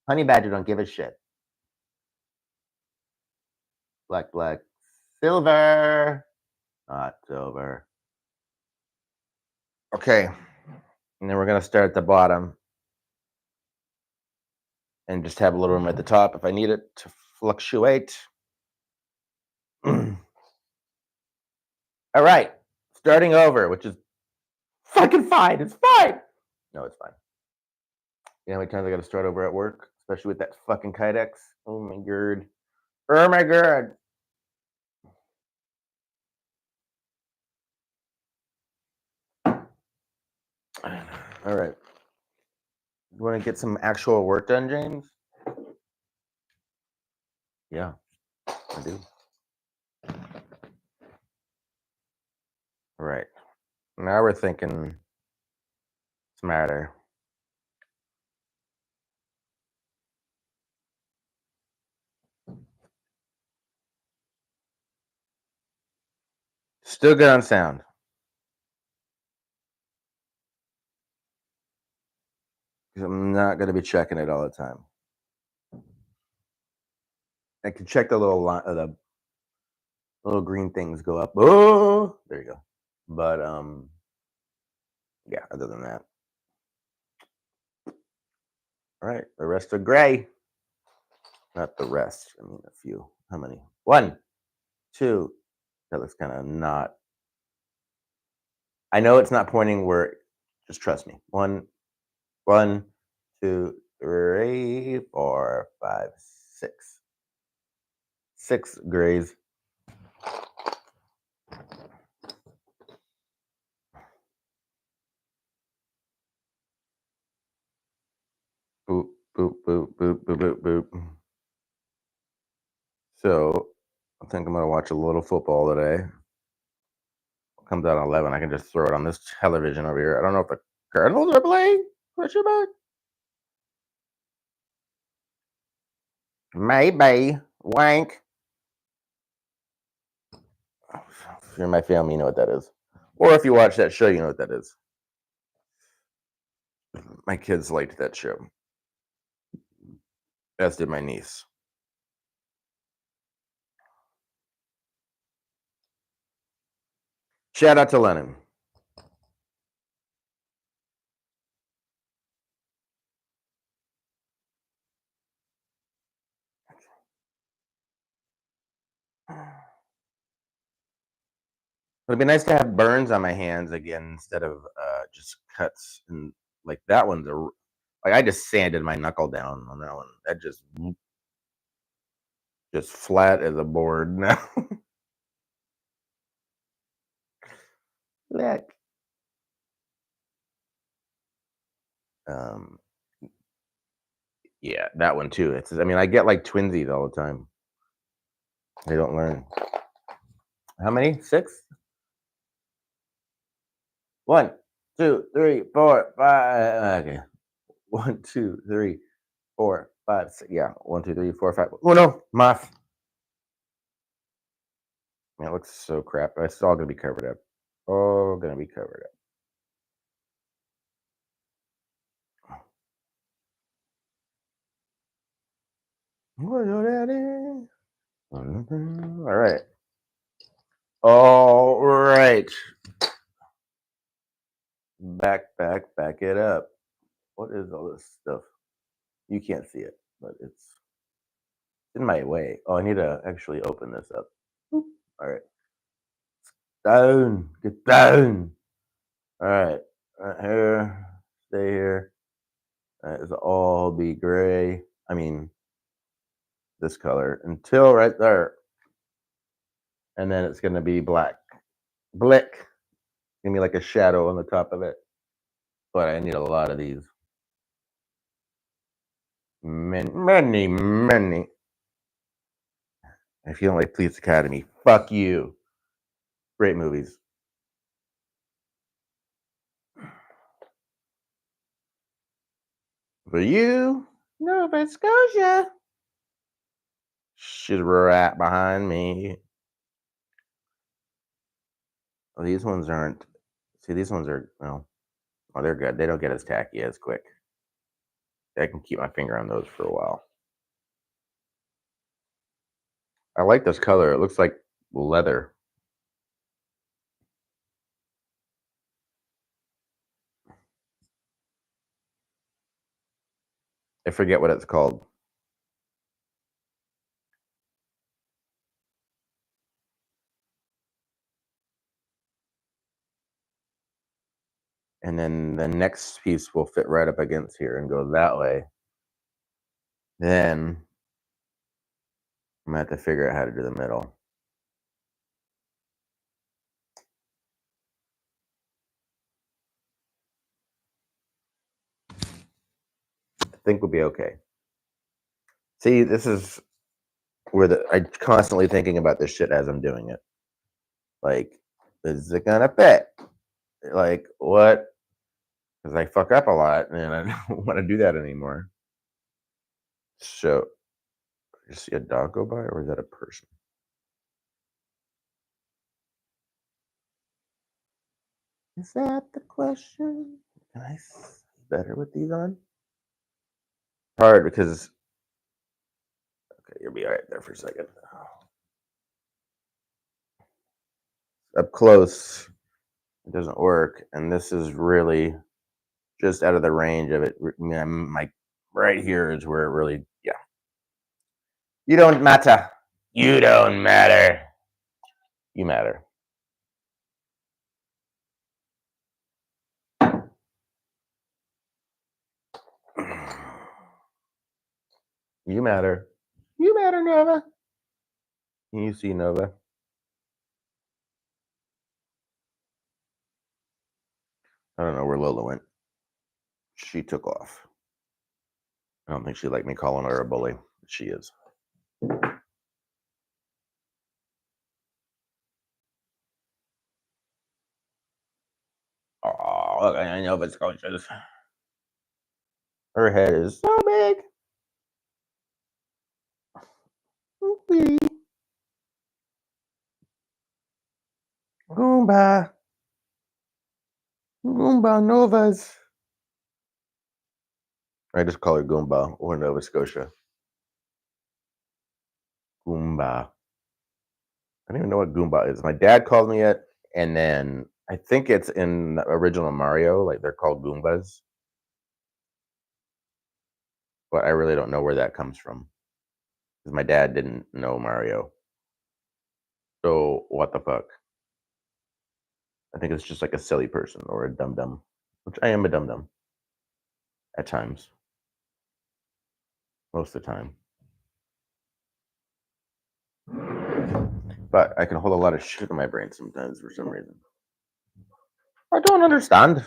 Speaker 1: Honey Badger don't give a shit. Black, silver. Not silver. Okay. And then we're going to start at the bottom and just have a little room at the top if I need it to fluctuate. All right. Starting over, which is fucking fine. It's fine. No, it's fine. You know how many times I got to start over at work, especially with that fucking Kydex? Oh my god. Oh my god. All right. You want to get some actual work done, James? Yeah, I do. All right. Now we're thinking smarter. Still good on sound. Because I'm not going to be checking it all the time. I can check the the little green things go up. Oh, there you go. But yeah. Other than that, all right. The rest are gray. Not the rest. I mean, a few. How many? One, two. That looks kind of not. I know it's not pointing where. Just trust me. One, two, three, four, five, six. 6 grays. Boop, boop, boop, boop, boop, boop, boop. So I think I'm gonna watch a little football today. Comes out at 11. I can just throw it on this television over here. I don't know if the Cardinals are playing. Question mark. Maybe. Wank. If you're in my family, you know what that is. Or if you watch that show, you know what that is. My kids liked that show. As did my niece. Shout out to Lennon. It'd be nice to have burns on my hands again instead of just cuts. And like that one's like I just sanded my knuckle down on that one. That just flat as a board now. Look. Um, yeah, that one too. It's. I mean, I get like twinsies all the time. They don't learn. How many? 6. 1, 2, 3, 4, 5. Okay. 1, 2, 3, 4, 5, 6. Yeah. 1, 2, 3, 4, 5. Oh no, moth. Man, it looks so crap. It's all gonna be covered up. All gonna be covered up. All right. All right. Back it up. What is all this stuff? You can't see it, but it's in my way. Oh, I need to actually open this up. All right. Down. Get down. All right. Right here. Stay here. It's all be gray. I mean, this color until right there. And then it's going to be black. Blick. Give me like a shadow on the top of it. But I need a lot of these. Many. If you don't like Police Academy, fuck you. Great movies. For you, Nova Scotia. She's right behind me. Well, these ones aren't. See, these ones are. Well, oh, they're good. They don't get as tacky as quick. I can keep my finger on those for a while. I like this color. It looks like leather. I forget what it's called. And then the next piece will fit right up against here and go that way. Then I'm gonna have to figure out how to do the middle. think we'll be okay. See, this is where I constantly thinking about this shit as I'm doing it. Like, is it gonna fit? Like, what? Because I fuck up a lot, and I don't want to do that anymore. So, you see a dog go by, or is that a person? Is that the question? Can I see better with these on? Hard because okay, you'll be all right there for a second. Up close, it doesn't work, and this is really just out of the range of it. My right here is where it really, yeah. You don't matter. You don't matter. You matter. You matter. You matter, Nova. Can you see Nova? I don't know where Lola went. She took off. I don't think she liked me calling her a bully. But she is. Oh, look, I know it's coaches. Her head is so big. Goomba. Goomba Novas. I just call her Goomba or Nova Scotia. Goomba. I don't even know what Goomba is. My dad called me it, and then I think it's in the original Mario, like they're called Goombas. But I really don't know where that comes from. Because my dad didn't know Mario. So what the fuck? I think it's just like a silly person or a dum dum. Which I am a dum dum. At times. Most of the time. But I can hold a lot of shit in my brain sometimes for some reason. I don't understand.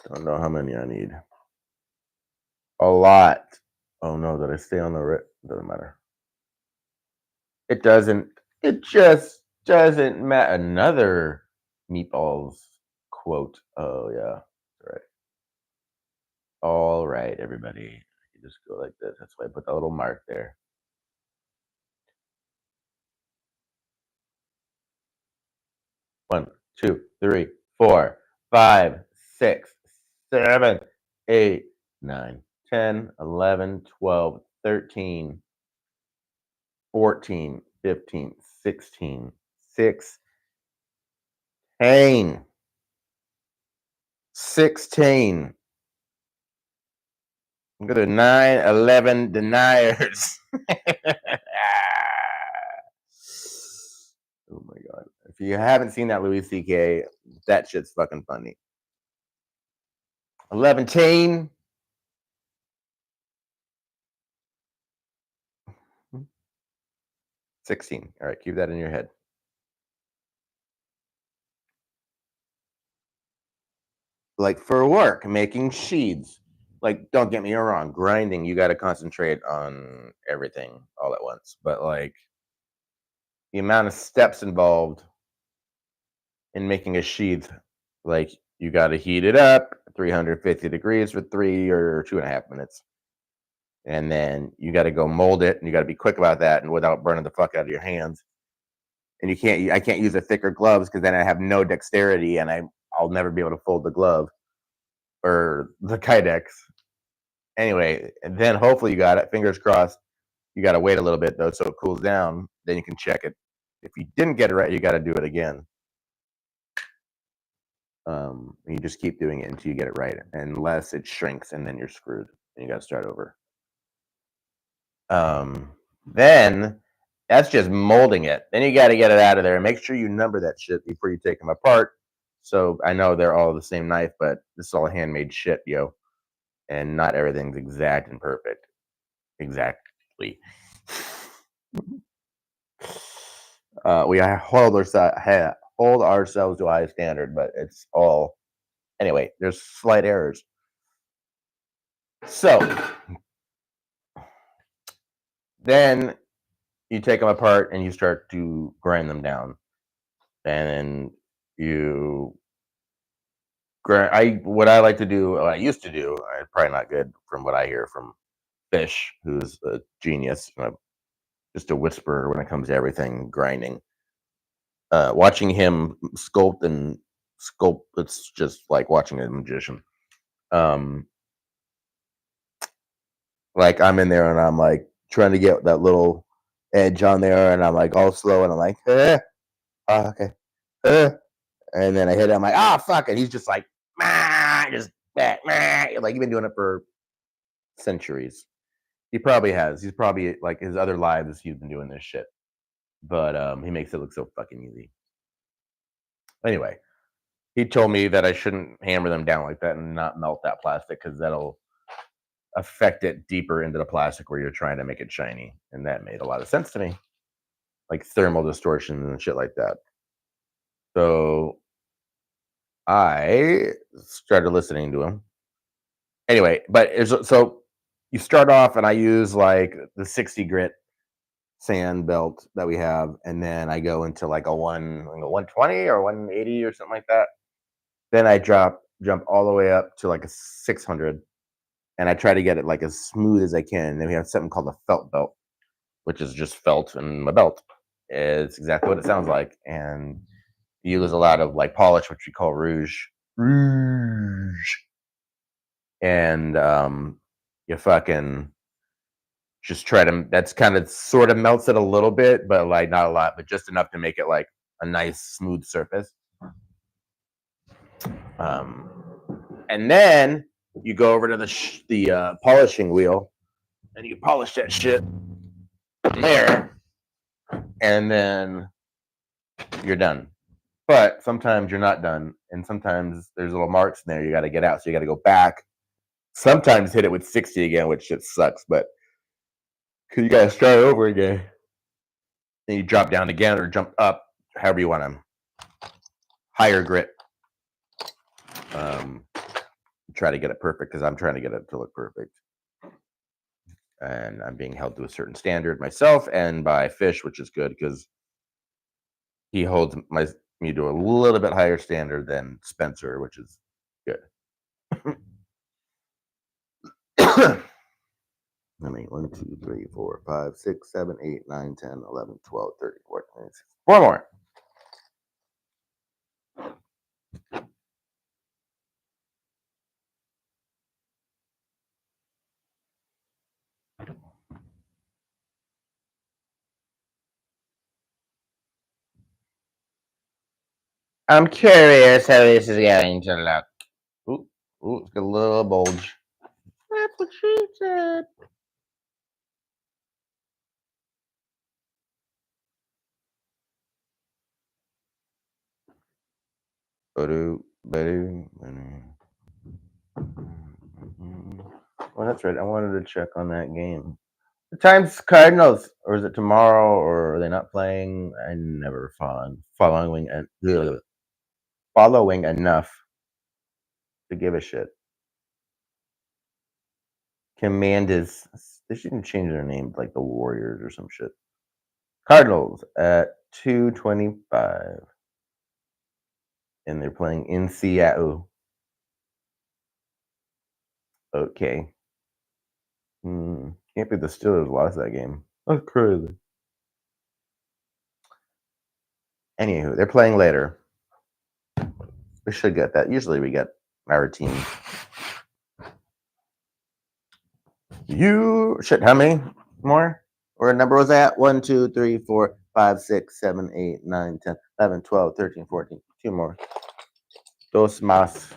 Speaker 1: Don't know how many I need. A lot. Oh no, did I stay on the rip? Doesn't matter. It doesn't. It just doesn't matter. Another meatballs quote. Oh yeah, right. All right, everybody. You just go like this. That's why I put the little mark there. One, two, three, 4, 5, 6, 7, 8, 9, 10, 11, 12, 13, 14, 15, 16, 16. 16. Go to 9, 11 deniers. Oh my god. If you haven't seen that Louis C.K., that shit's fucking funny. 11. 16. All right, keep that in your head. Like for work, making sheets. Like, don't get me wrong, grinding, you got to concentrate on everything all at once. But like the amount of steps involved in making a sheath, like you got to heat it up 350 degrees for 3 or 2.5 minutes. And then you got to go mold it, and you got to be quick about that, and without burning the fuck out of your hands. And I can't use a thicker gloves because then I have no dexterity, and I'll never be able to fold the glove or the Kydex. Anyway, and then hopefully you got it. Fingers crossed. You got to wait a little bit though, so it cools down. Then you can check it. If you didn't get it right, you got to do it again. You just keep doing it until you get it right, unless it shrinks, and then you're screwed, and you got to start over. Then that's just molding it. Then you got to get it out of there and make sure you number that shit before you take them apart. So I know they're all the same knife, but this is all handmade shit, yo, and not everything's exact and perfect. Exactly. We hold ourselves to a high standard, but it's all anyway. There's slight errors. So then you take them apart and you start to grind them down, and then you what I like to do, what I used to do, probably not good from what I hear from Fish, who's a genius, just a whisperer when it comes to everything grinding. Watching him sculpt, it's just like watching a magician. Um, like I'm in there and I'm like trying to get that little edge on there, and I'm like all slow, and I'm like, okay, and then I hit it. I'm like, ah, fuck it. He's just like, just like he's been doing it for centuries. He probably has. He's probably like his other lives. He's been doing this shit, but he makes it look so fucking easy. Anyway, he told me that I shouldn't hammer them down like that and not melt that plastic because that'll affect it deeper into the plastic where you're trying to make it shiny. And that made a lot of sense to me, like thermal distortion and shit like that. So I started listening to him. Anyway, but so you start off, and I use like the 60 grit sand belt that we have, and then I go into like a 120 or 180 or something like that. Then I jump all the way up to like a 600, and I try to get it like as smooth as I can. And then we have something called a felt belt, which is just felt in my belt. It's exactly what it sounds like, and you use a lot of like polish, which we call rouge, and you fucking just try to. That's kind of sort of melts it a little bit, but like not a lot, but just enough to make it like a nice smooth surface. And then you go over to the polishing wheel, and you polish that shit there, and then you're done. But sometimes you're not done, and sometimes there's little marks in there you got to get out, so you got to go back. Sometimes hit it with 60 again, which shit sucks, but because you got to start over again. Then you drop down again or jump up, however you want to. Higher grit. Try to get it perfect because I'm trying to get it to look perfect. And I'm being held to a certain standard myself and by Fish, which is good because he holds me to a little bit higher standard than Spencer, which is good. I mean, 1, 2, 3, 4, 5, 6, 7, 8, 9, 10, 11, 12, 13, 14, 15, 16. 4 more. I'm curious how this is going to look. Ooh, it's got a little bulge. That's what she said. Well, that's right. I wanted to check on that game. The Times Cardinals, or is it tomorrow, or are they not playing? I never following enough to give a shit. Commanders, they shouldn't change their name like the Warriors or some shit. Cardinals at 2:25, and they're playing in Seattle. Okay. Can't be the Steelers lost that game. That's crazy. Anywho, they're playing later. We should get that. Usually we get our team. You shit. How many more? Or number was that? 1, 2, 3, 4, 5, 6, 7, 8, 9, 10, 11, 12, 13, 14. 2 more. Dos más.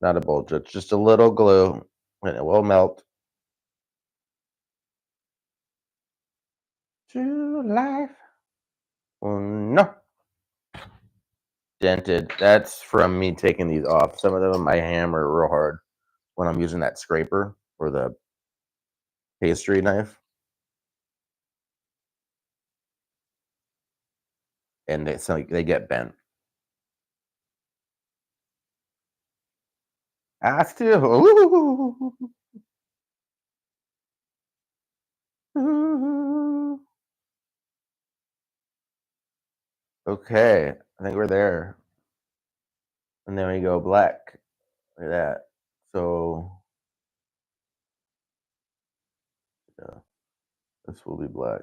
Speaker 1: Not a bulge. It's just a little glue, and it will melt. To life. No. Dented. That's from me taking these off. Some of them I hammer real hard when I'm using that scraper or the pastry knife, and they get bent. I still. Okay, I think we're there. And then we go black. Look at that. So yeah, this will be black.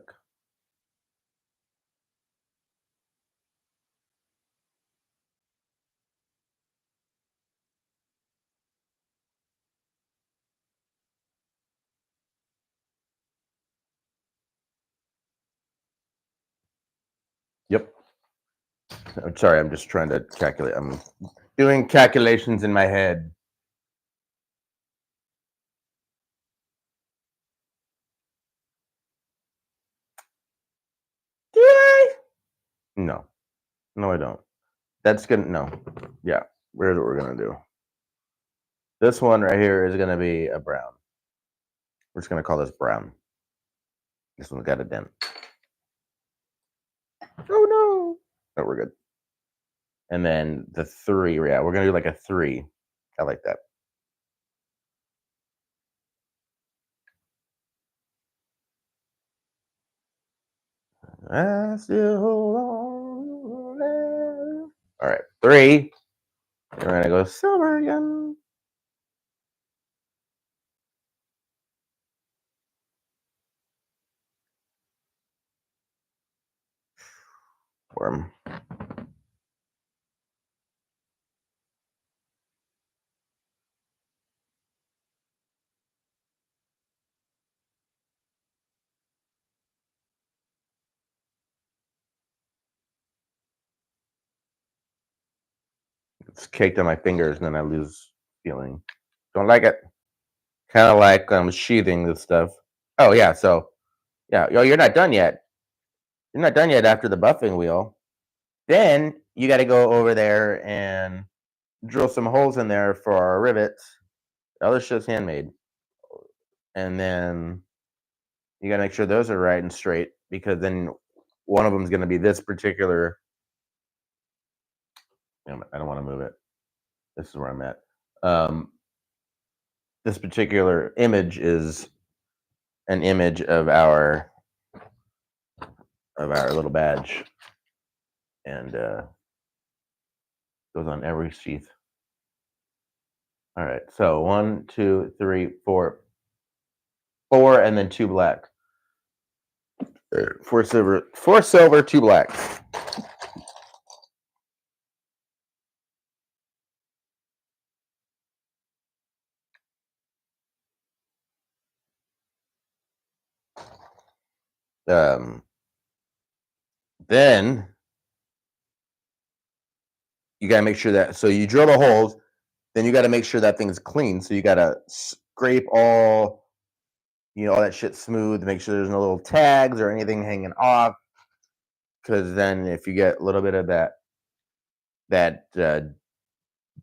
Speaker 1: Yep. I'm sorry, I'm just trying to calculate. I'm doing calculations in my head. Do I? No. No, I don't. That's gonna no. Yeah. Here's what we're gonna do. This one right here is gonna be a brown. We're just gonna call this brown. This one's got a dent. Oh no. Oh, we're good. And then the 3, yeah, we're gonna do like a 3. I like that. I still hold on. All right, 3. We're gonna go silver again. Worm. It's caked on my fingers, and then I lose feeling. Don't like it. Kind of like sheathing this stuff. Oh yeah, so yeah, yo, you're not done yet. You're not done yet after the buffing wheel. Then you got to go over there and drill some holes in there for our rivets. The other shit's handmade, and then you got to make sure those are right and straight because then one of them is going to be this particular. I don't want to move it. This is where I'm at. This particular image is an image of our little badge, and goes on every sheath. All right, so 1, 2, 3, 4, 4, and then 2 black. 4 silver, 2 black. Then you got to make sure that so you drill the holes. Then you got to make sure that thing's clean. So you got to scrape all all that shit smooth. Make sure there's no little tags or anything hanging off. Because then if you get a little bit of that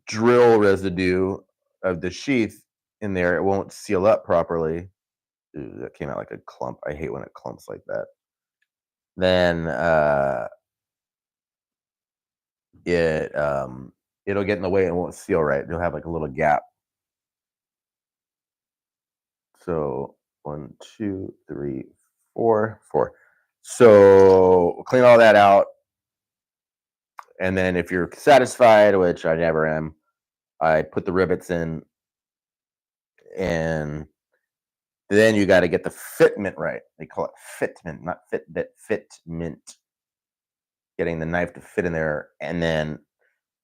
Speaker 1: drill residue of the sheath in there, it won't seal up properly. Ooh, that came out like a clump. I hate when it clumps like that. Then it'll get in the way and won't seal right. It'll have like a little gap. So 1, 2, 3, 4, 4. So clean all that out. And then if you're satisfied, which I never am, I put the rivets in, and then you got to get the fitment right. They call it fitment, not Fitbit, fitment. Getting the knife to fit in there. And then,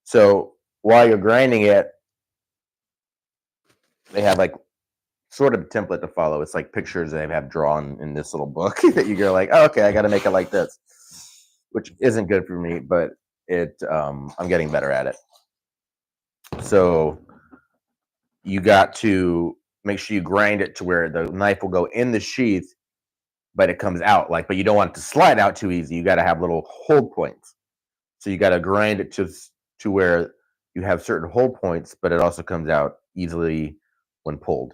Speaker 1: so while you're grinding it, they have like sort of a template to follow. It's like pictures they have drawn in this little book that you go like, oh, okay, I got to make it like this, which isn't good for me, but I'm getting better at it. So you got to make sure you grind it to where the knife will go in the sheath, but it comes out but you don't want it to slide out too easy. You got to have little hold points. So you got to grind it to where you have certain hold points, but it also comes out easily when pulled.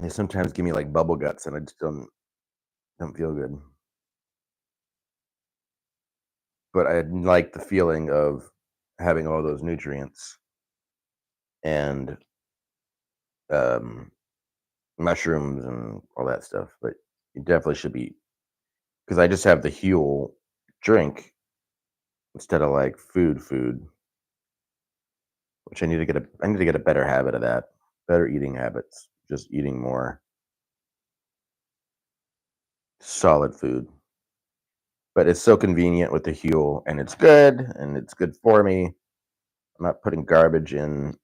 Speaker 1: They sometimes give me like bubble guts, and I just don't feel good. But I like the feeling of having all those nutrients and um, mushrooms and all that stuff. But you definitely should be, because I just have the Huel drink instead of like food, which I need to get a better habit of that, better eating habits, just eating more solid food. But it's so convenient with the Huel, and it's good for me. I'm not putting garbage in,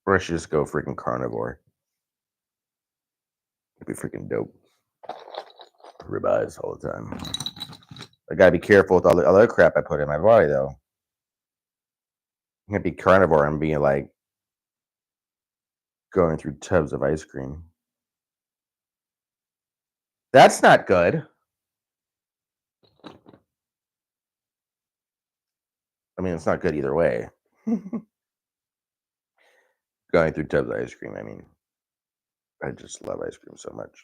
Speaker 1: or I should just go freaking carnivore. It'd be freaking dope. Ribeyes all the time. I gotta be careful with all the other crap I put in my body, though. I'm gonna be carnivore and be like going through tubs of ice cream. That's not good. I mean, it's not good either way. Going through tubs of ice cream. I mean, I just love ice cream so much.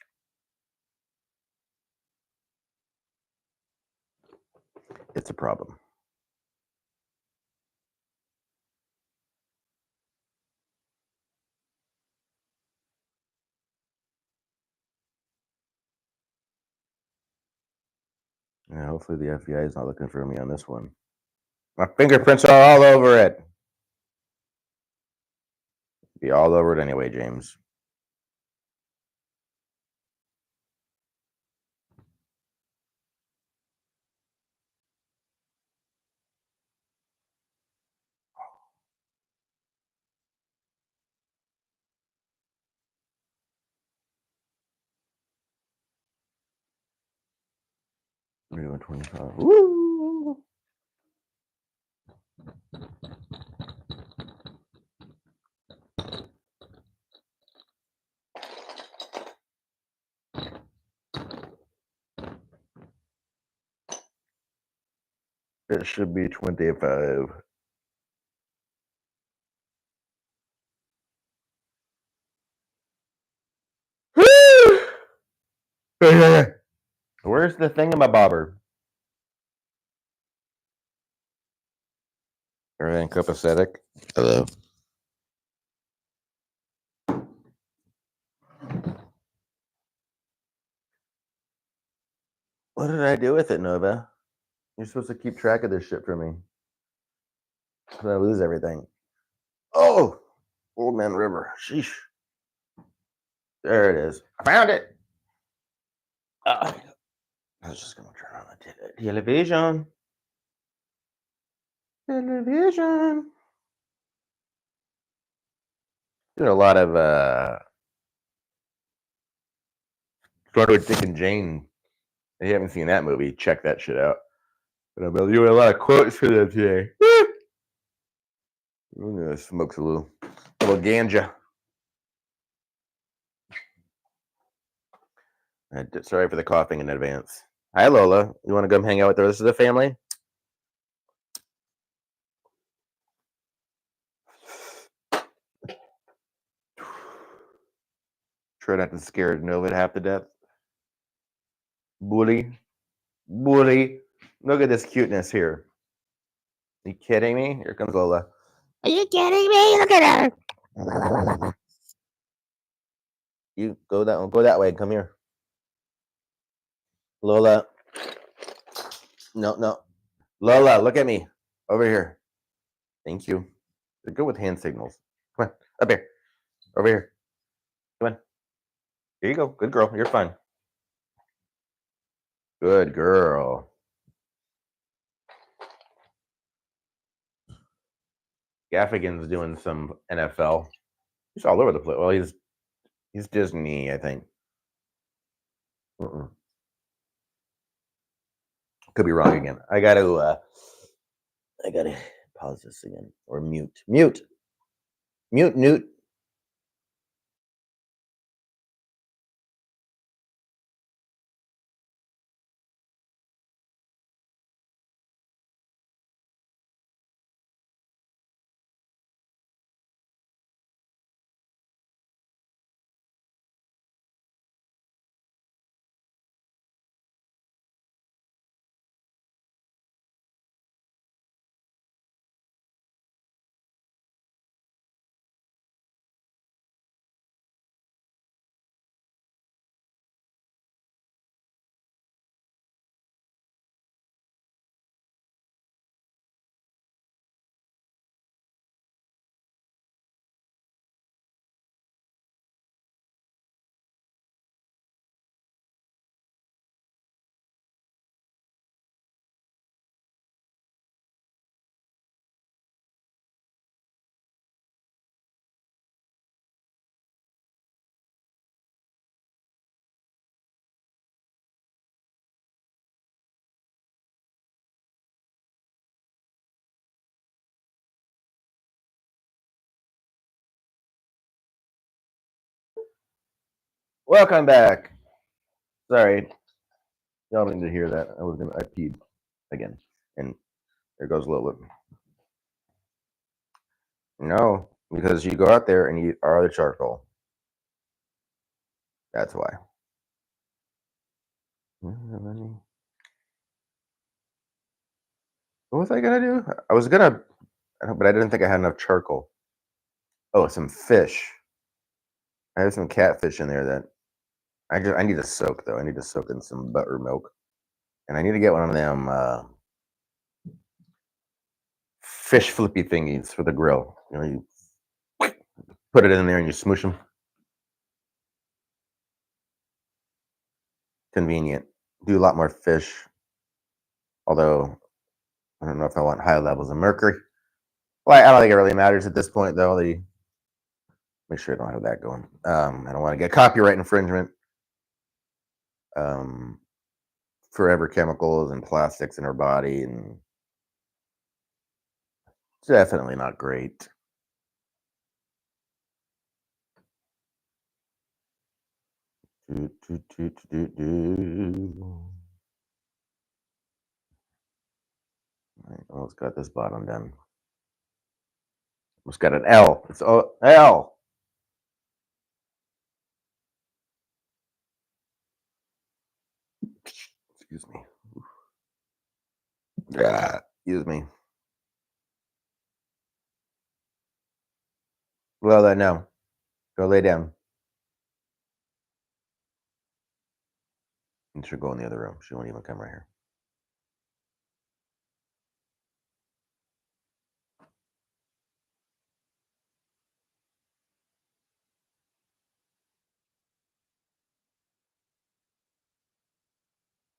Speaker 1: It's a problem. Yeah, hopefully the FBI is not looking for me on this one. My fingerprints are all over it. Be all over it anyway, James. We're doing 25. Woo! It should be 25. Where's the thingamabobber? Everything copacetic. Hello. What did I do with it, Nova? You're supposed to keep track of this shit for me. Cause I lose everything. Oh, Old Man River. Sheesh. There it is. I found it. I was just gonna turn on the television. Television. Did a lot of started with Dick and Jane. If you haven't seen that movie, check that shit out. But I'm doing a lot of quotes for that today. I'm gonna smoke a little ganja. Sorry for the coughing in advance. Hi, Lola. You want to come hang out with the rest of the family? Try not to scare Nova half to death. Bully. Bully. Look at this cuteness here. Are you kidding me? Here comes Lola. Are you kidding me? Look at her. You go that way. Come here. Lola. No, no. Lola, look at me. Over here. Thank you. They're good with hand signals. Come on. Up here. Over here. Come on. Here you go. Good girl. You're fine. Good girl. Gaffigan's doing some NFL. He's all over the place. Well, he's Disney, I think. Mm-mm. Could be wrong again. I gotta pause this again or mute Newt. Welcome back. Sorry, y'all didn't hear that. I peed again, and there goes Lola. No, because you go out there and you eat all the charcoal. That's why. What was I gonna do? I was gonna, but I didn't think I had enough charcoal. Oh, some fish. I have some catfish in there that I need to soak though. I need to soak in some buttermilk, and I need to get one of them fish flippy thingies for the grill. You know, you put it in there and you smoosh them. Convenient. Do a lot more fish. Although I don't know if I want high levels of mercury. Well, I don't think it really matters at this point, though. They make sure I don't have that going. I don't want to get copyright infringement. Forever chemicals and plastics in our body, and it's definitely not great. I almost got this bottom done. Almost got an L. It's L. Excuse me. Excuse me. Well, no. Go lay down. And she'll go in the other room. She won't even come right here.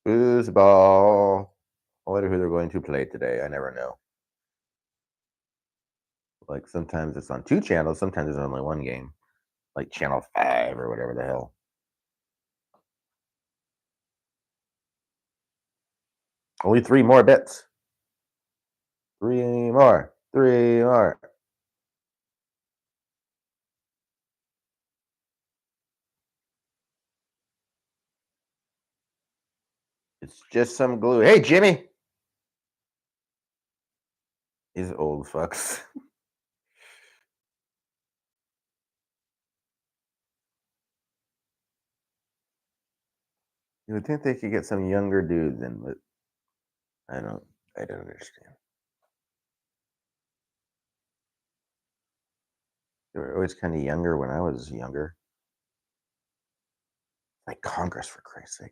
Speaker 1: Foosball. I wonder who they're going to play today. I never know. Like sometimes it's on 2 channels, sometimes there's only 1 game. Like channel 5 or whatever the hell. Only 3 more bits. 3 more. 3 more. It's just some glue. Hey, Jimmy. These old fucks. You would think they could get some younger dudes in, but I don't understand. They were always kind of younger when I was younger. Like Congress, for Christ's sake.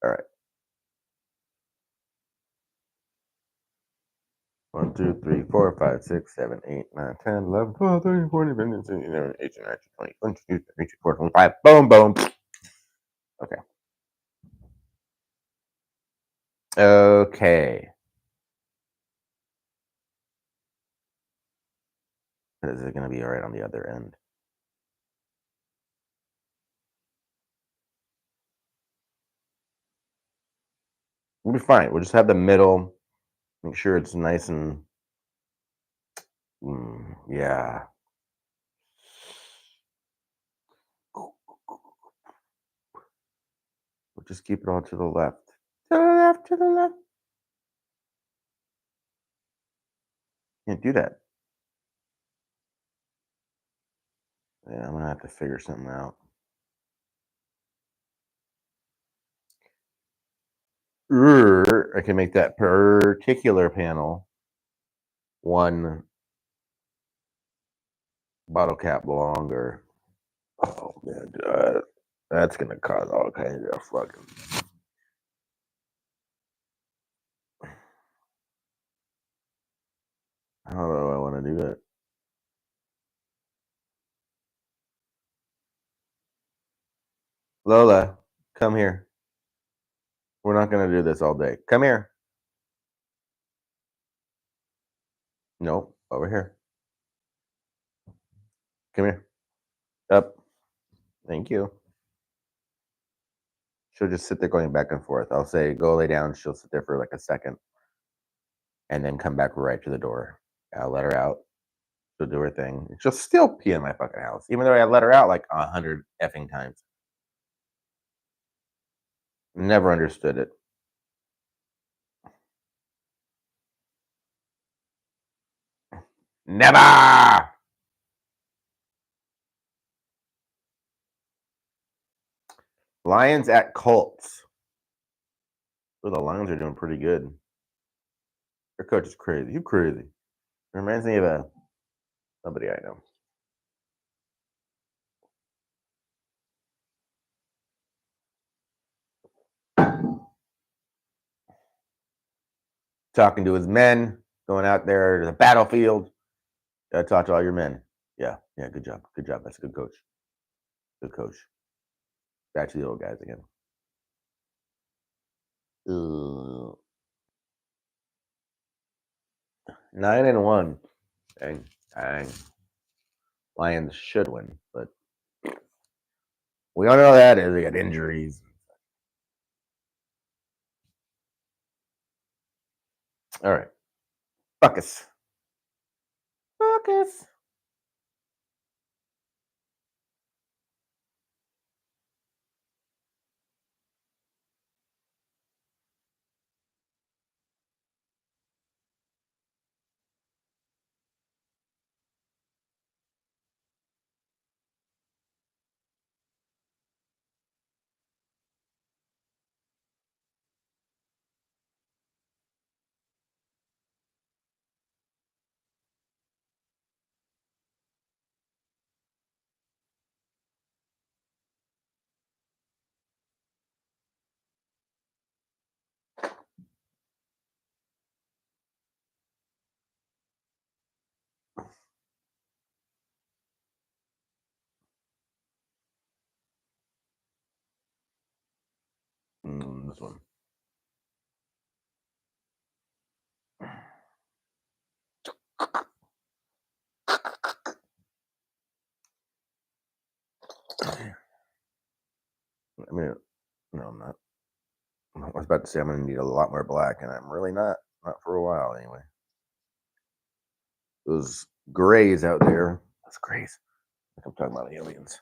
Speaker 1: All right. 1, 2, 3, 4, 5, 6, 7, 8, 9, 10, 11, 12, 13, 14, 15, 16, 17, 18, 19, 20, 22, 23, 24, 25. Boom, boom. Okay. Okay. Is it going to be all right on the other end? We'll be fine. We'll just have the middle. Make sure it's nice and yeah. We'll just keep it all to the left. To the left, to the left. Can't do that. Yeah, I'm going to have to figure something out. I can make that particular panel 1 bottle cap longer. Oh man, that's gonna cause all kinds of fucking. How do I want to do it? Lola, come here. We're not gonna do this all day. Come here. Nope, over here. Come here. Up. Thank you. She'll just sit there going back and forth. I'll say, go lay down. She'll sit there for like a second and then come back right to the door. I'll let her out. She'll do her thing. She'll still pee in my fucking house, even though I let her out like 100 effing times. Never understood it. Never. Lions at Colts. Oh, the Lions are doing pretty good. Their coach is crazy. You crazy. It reminds me of somebody I know. Talking to his men, going out there to the battlefield. Gotta talk to all your men. Yeah, good job. Good job. That's a good coach. Good coach. Back to the old guys again. 9-1. Dang. Lions should win, but we all know how that is. They got injuries. All right. Buckus. This one. I mean, no, I'm not. I was about to say I'm going to need a lot more black, and I'm really not. Not for a while, anyway. Those grays out there. That's grays. Like I'm talking about aliens.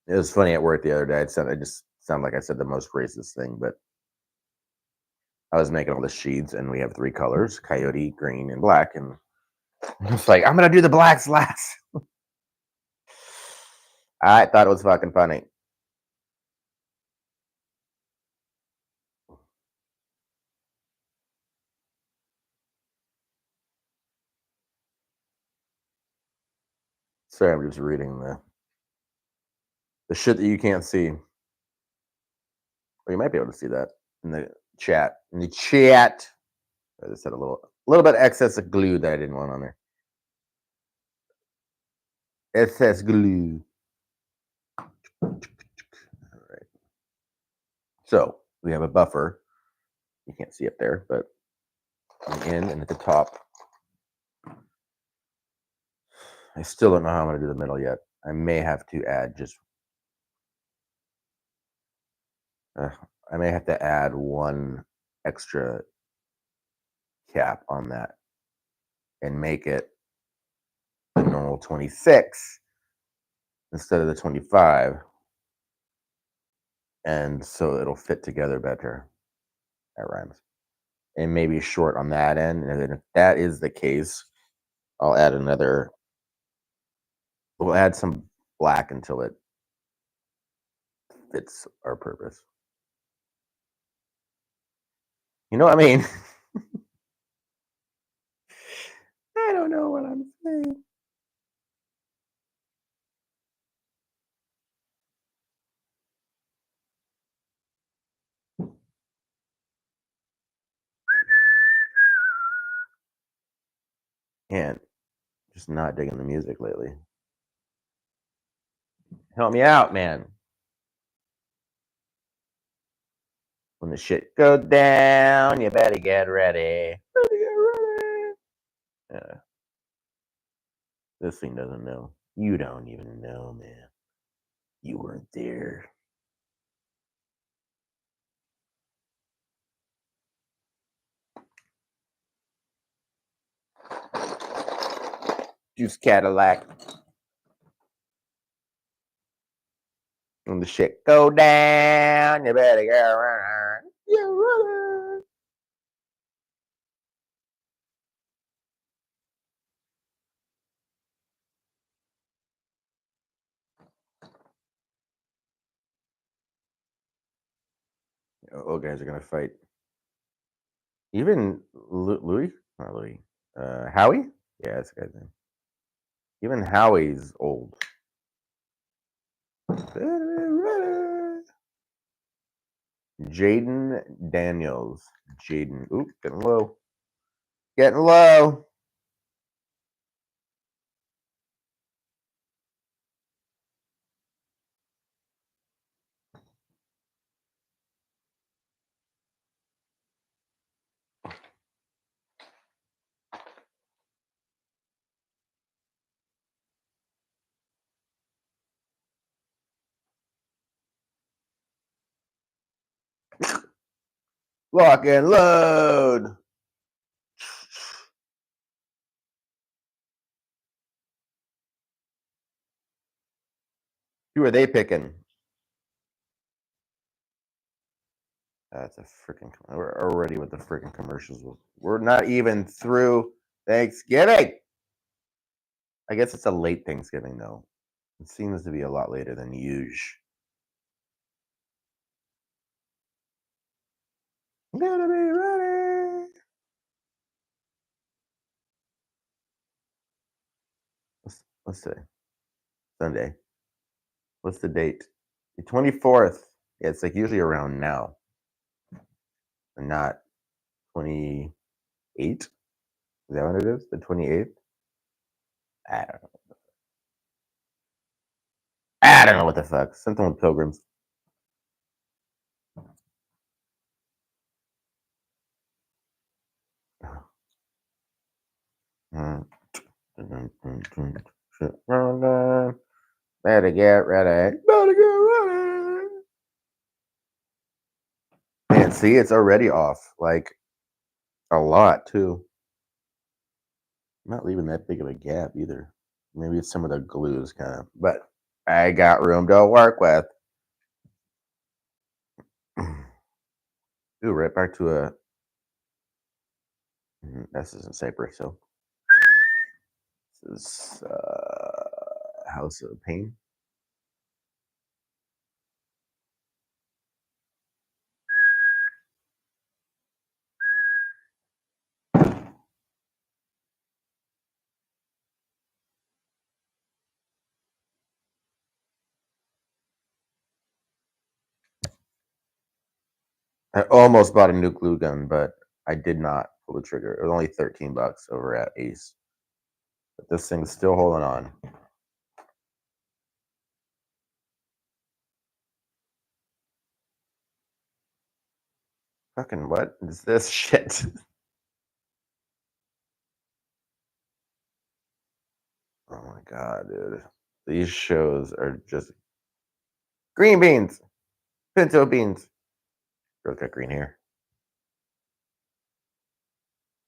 Speaker 1: It was funny at work the other day. I just sound like I said the most racist thing, but I was making all the sheets, and we have 3 colors: coyote, green, and black. And it's like, I'm gonna do the blacks last. I thought it was fucking funny. Sorry, I'm just reading the shit that you can't see. Or you might be able to see that in the chat. In the chat, I just had a little bit of excess of glue that I didn't want on there. Excess glue. All right. So we have a buffer. You can't see it there, but in and at the top. I still don't know how I'm going to do the middle yet. I may have to add just. I may have to add one extra cap on that and make it the normal 26 instead of the 25. And so it'll fit together better. That rhymes. And maybe short on that end. And then if that is the case, I'll add another. We'll add some black until it fits our purpose. You know what I mean? I don't know what I'm saying. And just not digging the music lately. Help me out, man. When the shit goes down, you better get ready. Yeah. This thing doesn't know. You don't even know, man. You weren't there. Juice Cadillac. the shit go down, you better get around. Yeah, old guys are gonna fight. Even Louis, not Louis, Howie. Yeah, that's the guy's name. Even Howie's old. Jaden Daniels. Jaden. Oop, getting low. Getting low. Lock and load. Who are they picking? That's a freaking. We're already with the freaking commercials. We're not even through Thanksgiving. I guess it's a late Thanksgiving though. It seems to be a lot later than usual. Gotta be ready. Let's say Sunday. What's the date? The 24th. Yeah, it's like usually around now. And not 28. Is that what it is? The 28th? I don't know. I don't know what the fuck. Something with pilgrims. Better get ready. Better get ready. Man, see, it's already off. Like a lot too. I'm not leaving that big of a gap either. Maybe it's some of the glues kind of, but I got room to work with. Ooh, right back to a. This isn't Cypress Hill. This is House of Pain. I almost bought a new glue gun, but I did not pull the trigger. It was only $13 over at Ace. But this thing's still holding on. Fucking what is this shit? Oh my god, dude. These shows are just green beans, pinto beans. Girl's got green hair.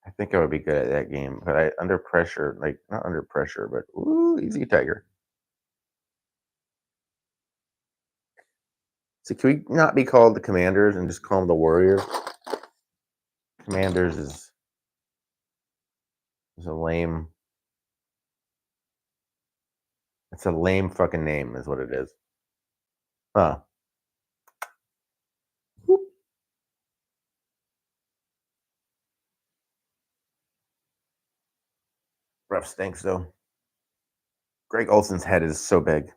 Speaker 1: I think I would be good at that game, but I under pressure, like not under pressure, but ooh, easy tiger. So can we not be called the Commanders and just call them the Warriors? Commanders is a lame. It's a lame fucking name, is what it is. Huh. Whoop. Rough stinks though. Greg Olson's head is so big,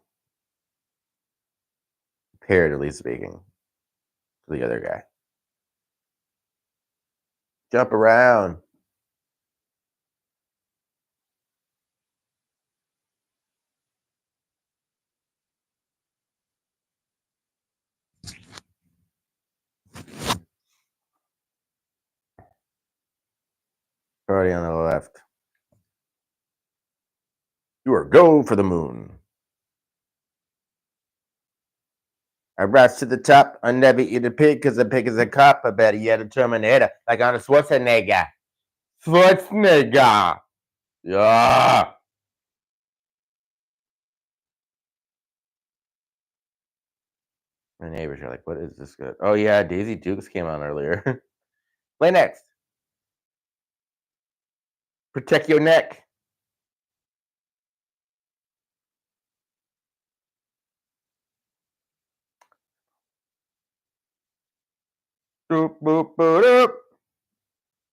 Speaker 1: comparatively speaking, to the other guy. Jump around. Already on the left. You are go for the moon. I rise to the top. I never eat a pig because a pig is a cop. I better yet a Terminator, like on a Schwarzenegger. Schwarzenegger. Yeah. My neighbors are like, "What is this good?" Oh yeah, Daisy Dukes came on earlier. Play next. Protect your neck. Boop boop boop boop.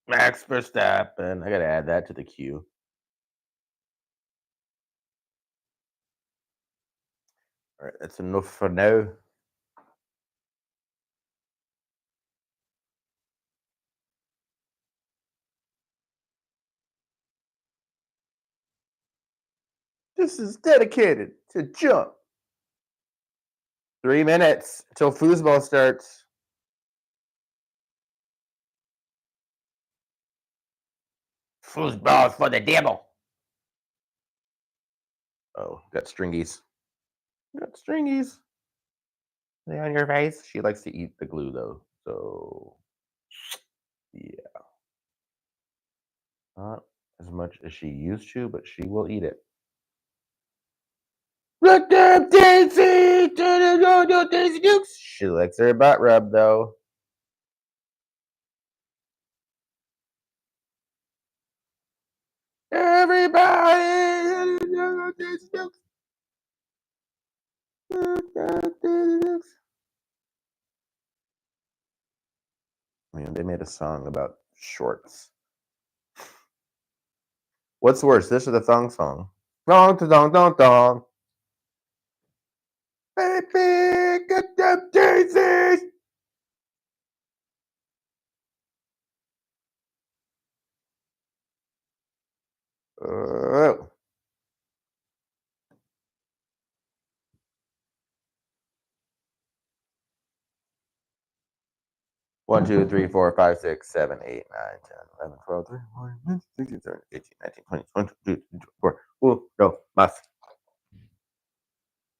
Speaker 1: Max Verstappen. I gotta add that to the queue. All right, that's enough for now. This is dedicated to jump. 3 minutes till foosball starts. Foosball for the devil. Oh, got stringies. Got stringies. Are they on your face? She likes to eat the glue though, so yeah. Not as much as she used to, but she will eat it. Look up, Daisy! Daisy Dukes! She likes her butt rub though. Everybody! Daisy Dukes! Daisy Dukes! Man, they made a song about shorts. What's worse, this or the thong song? Dong, dong, dong, dong. Baby, get them daisies! Oh. 1, 2, 3, 4, 5, 6, 7, 8, 9, 10, 11, 12, 13, 14, 15, 16, 17, 18, 19, 20, 21, 22, 24. No, más.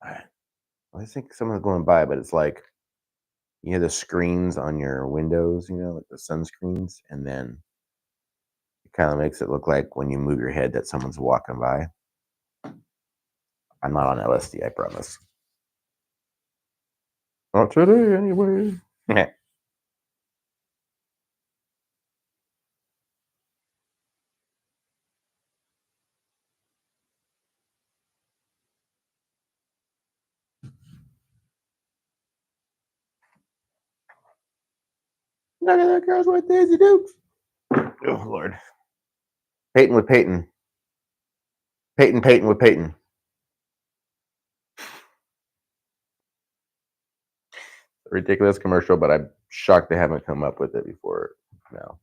Speaker 1: All right. I think someone's going by, but it's like you hear the screens on your windows, like the sunscreens, and then it kind of makes it look like when you move your head that someone's walking by. I'm not on LSD, I promise. Not today, anyway. Look at that girls with Daisy Dukes. Oh Lord. Peyton with Peyton. Peyton with Peyton. Ridiculous commercial, but I'm shocked they haven't come up with it before now.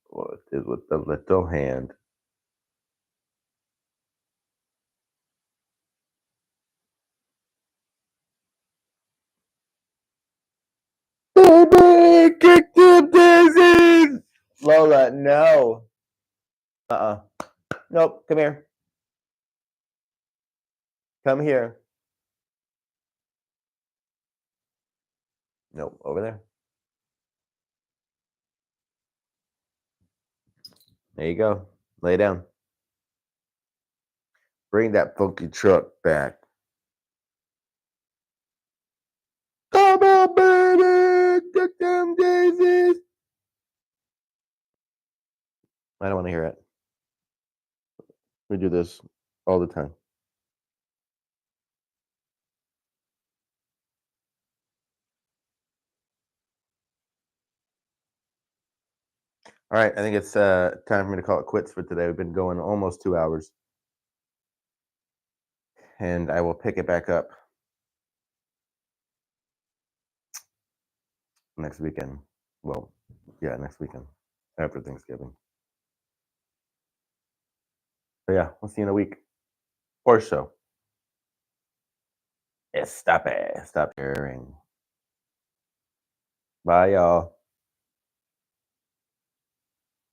Speaker 1: What is with the little hand? Baby, kick the daisies! Lola, no. Nope, come here. Come here. Nope, over there. There you go. Lay down. Bring that funky truck back. Come on, baby! Kick them daisies! I don't want to hear it. We do this all the time. All right, I think it's time for me to call it quits for today. We've been going almost 2 hours. And I will pick it back up next weekend. Well, yeah, next weekend after Thanksgiving. So yeah, we'll see you in a week or so. Stop it. Stop hearing. Bye, y'all.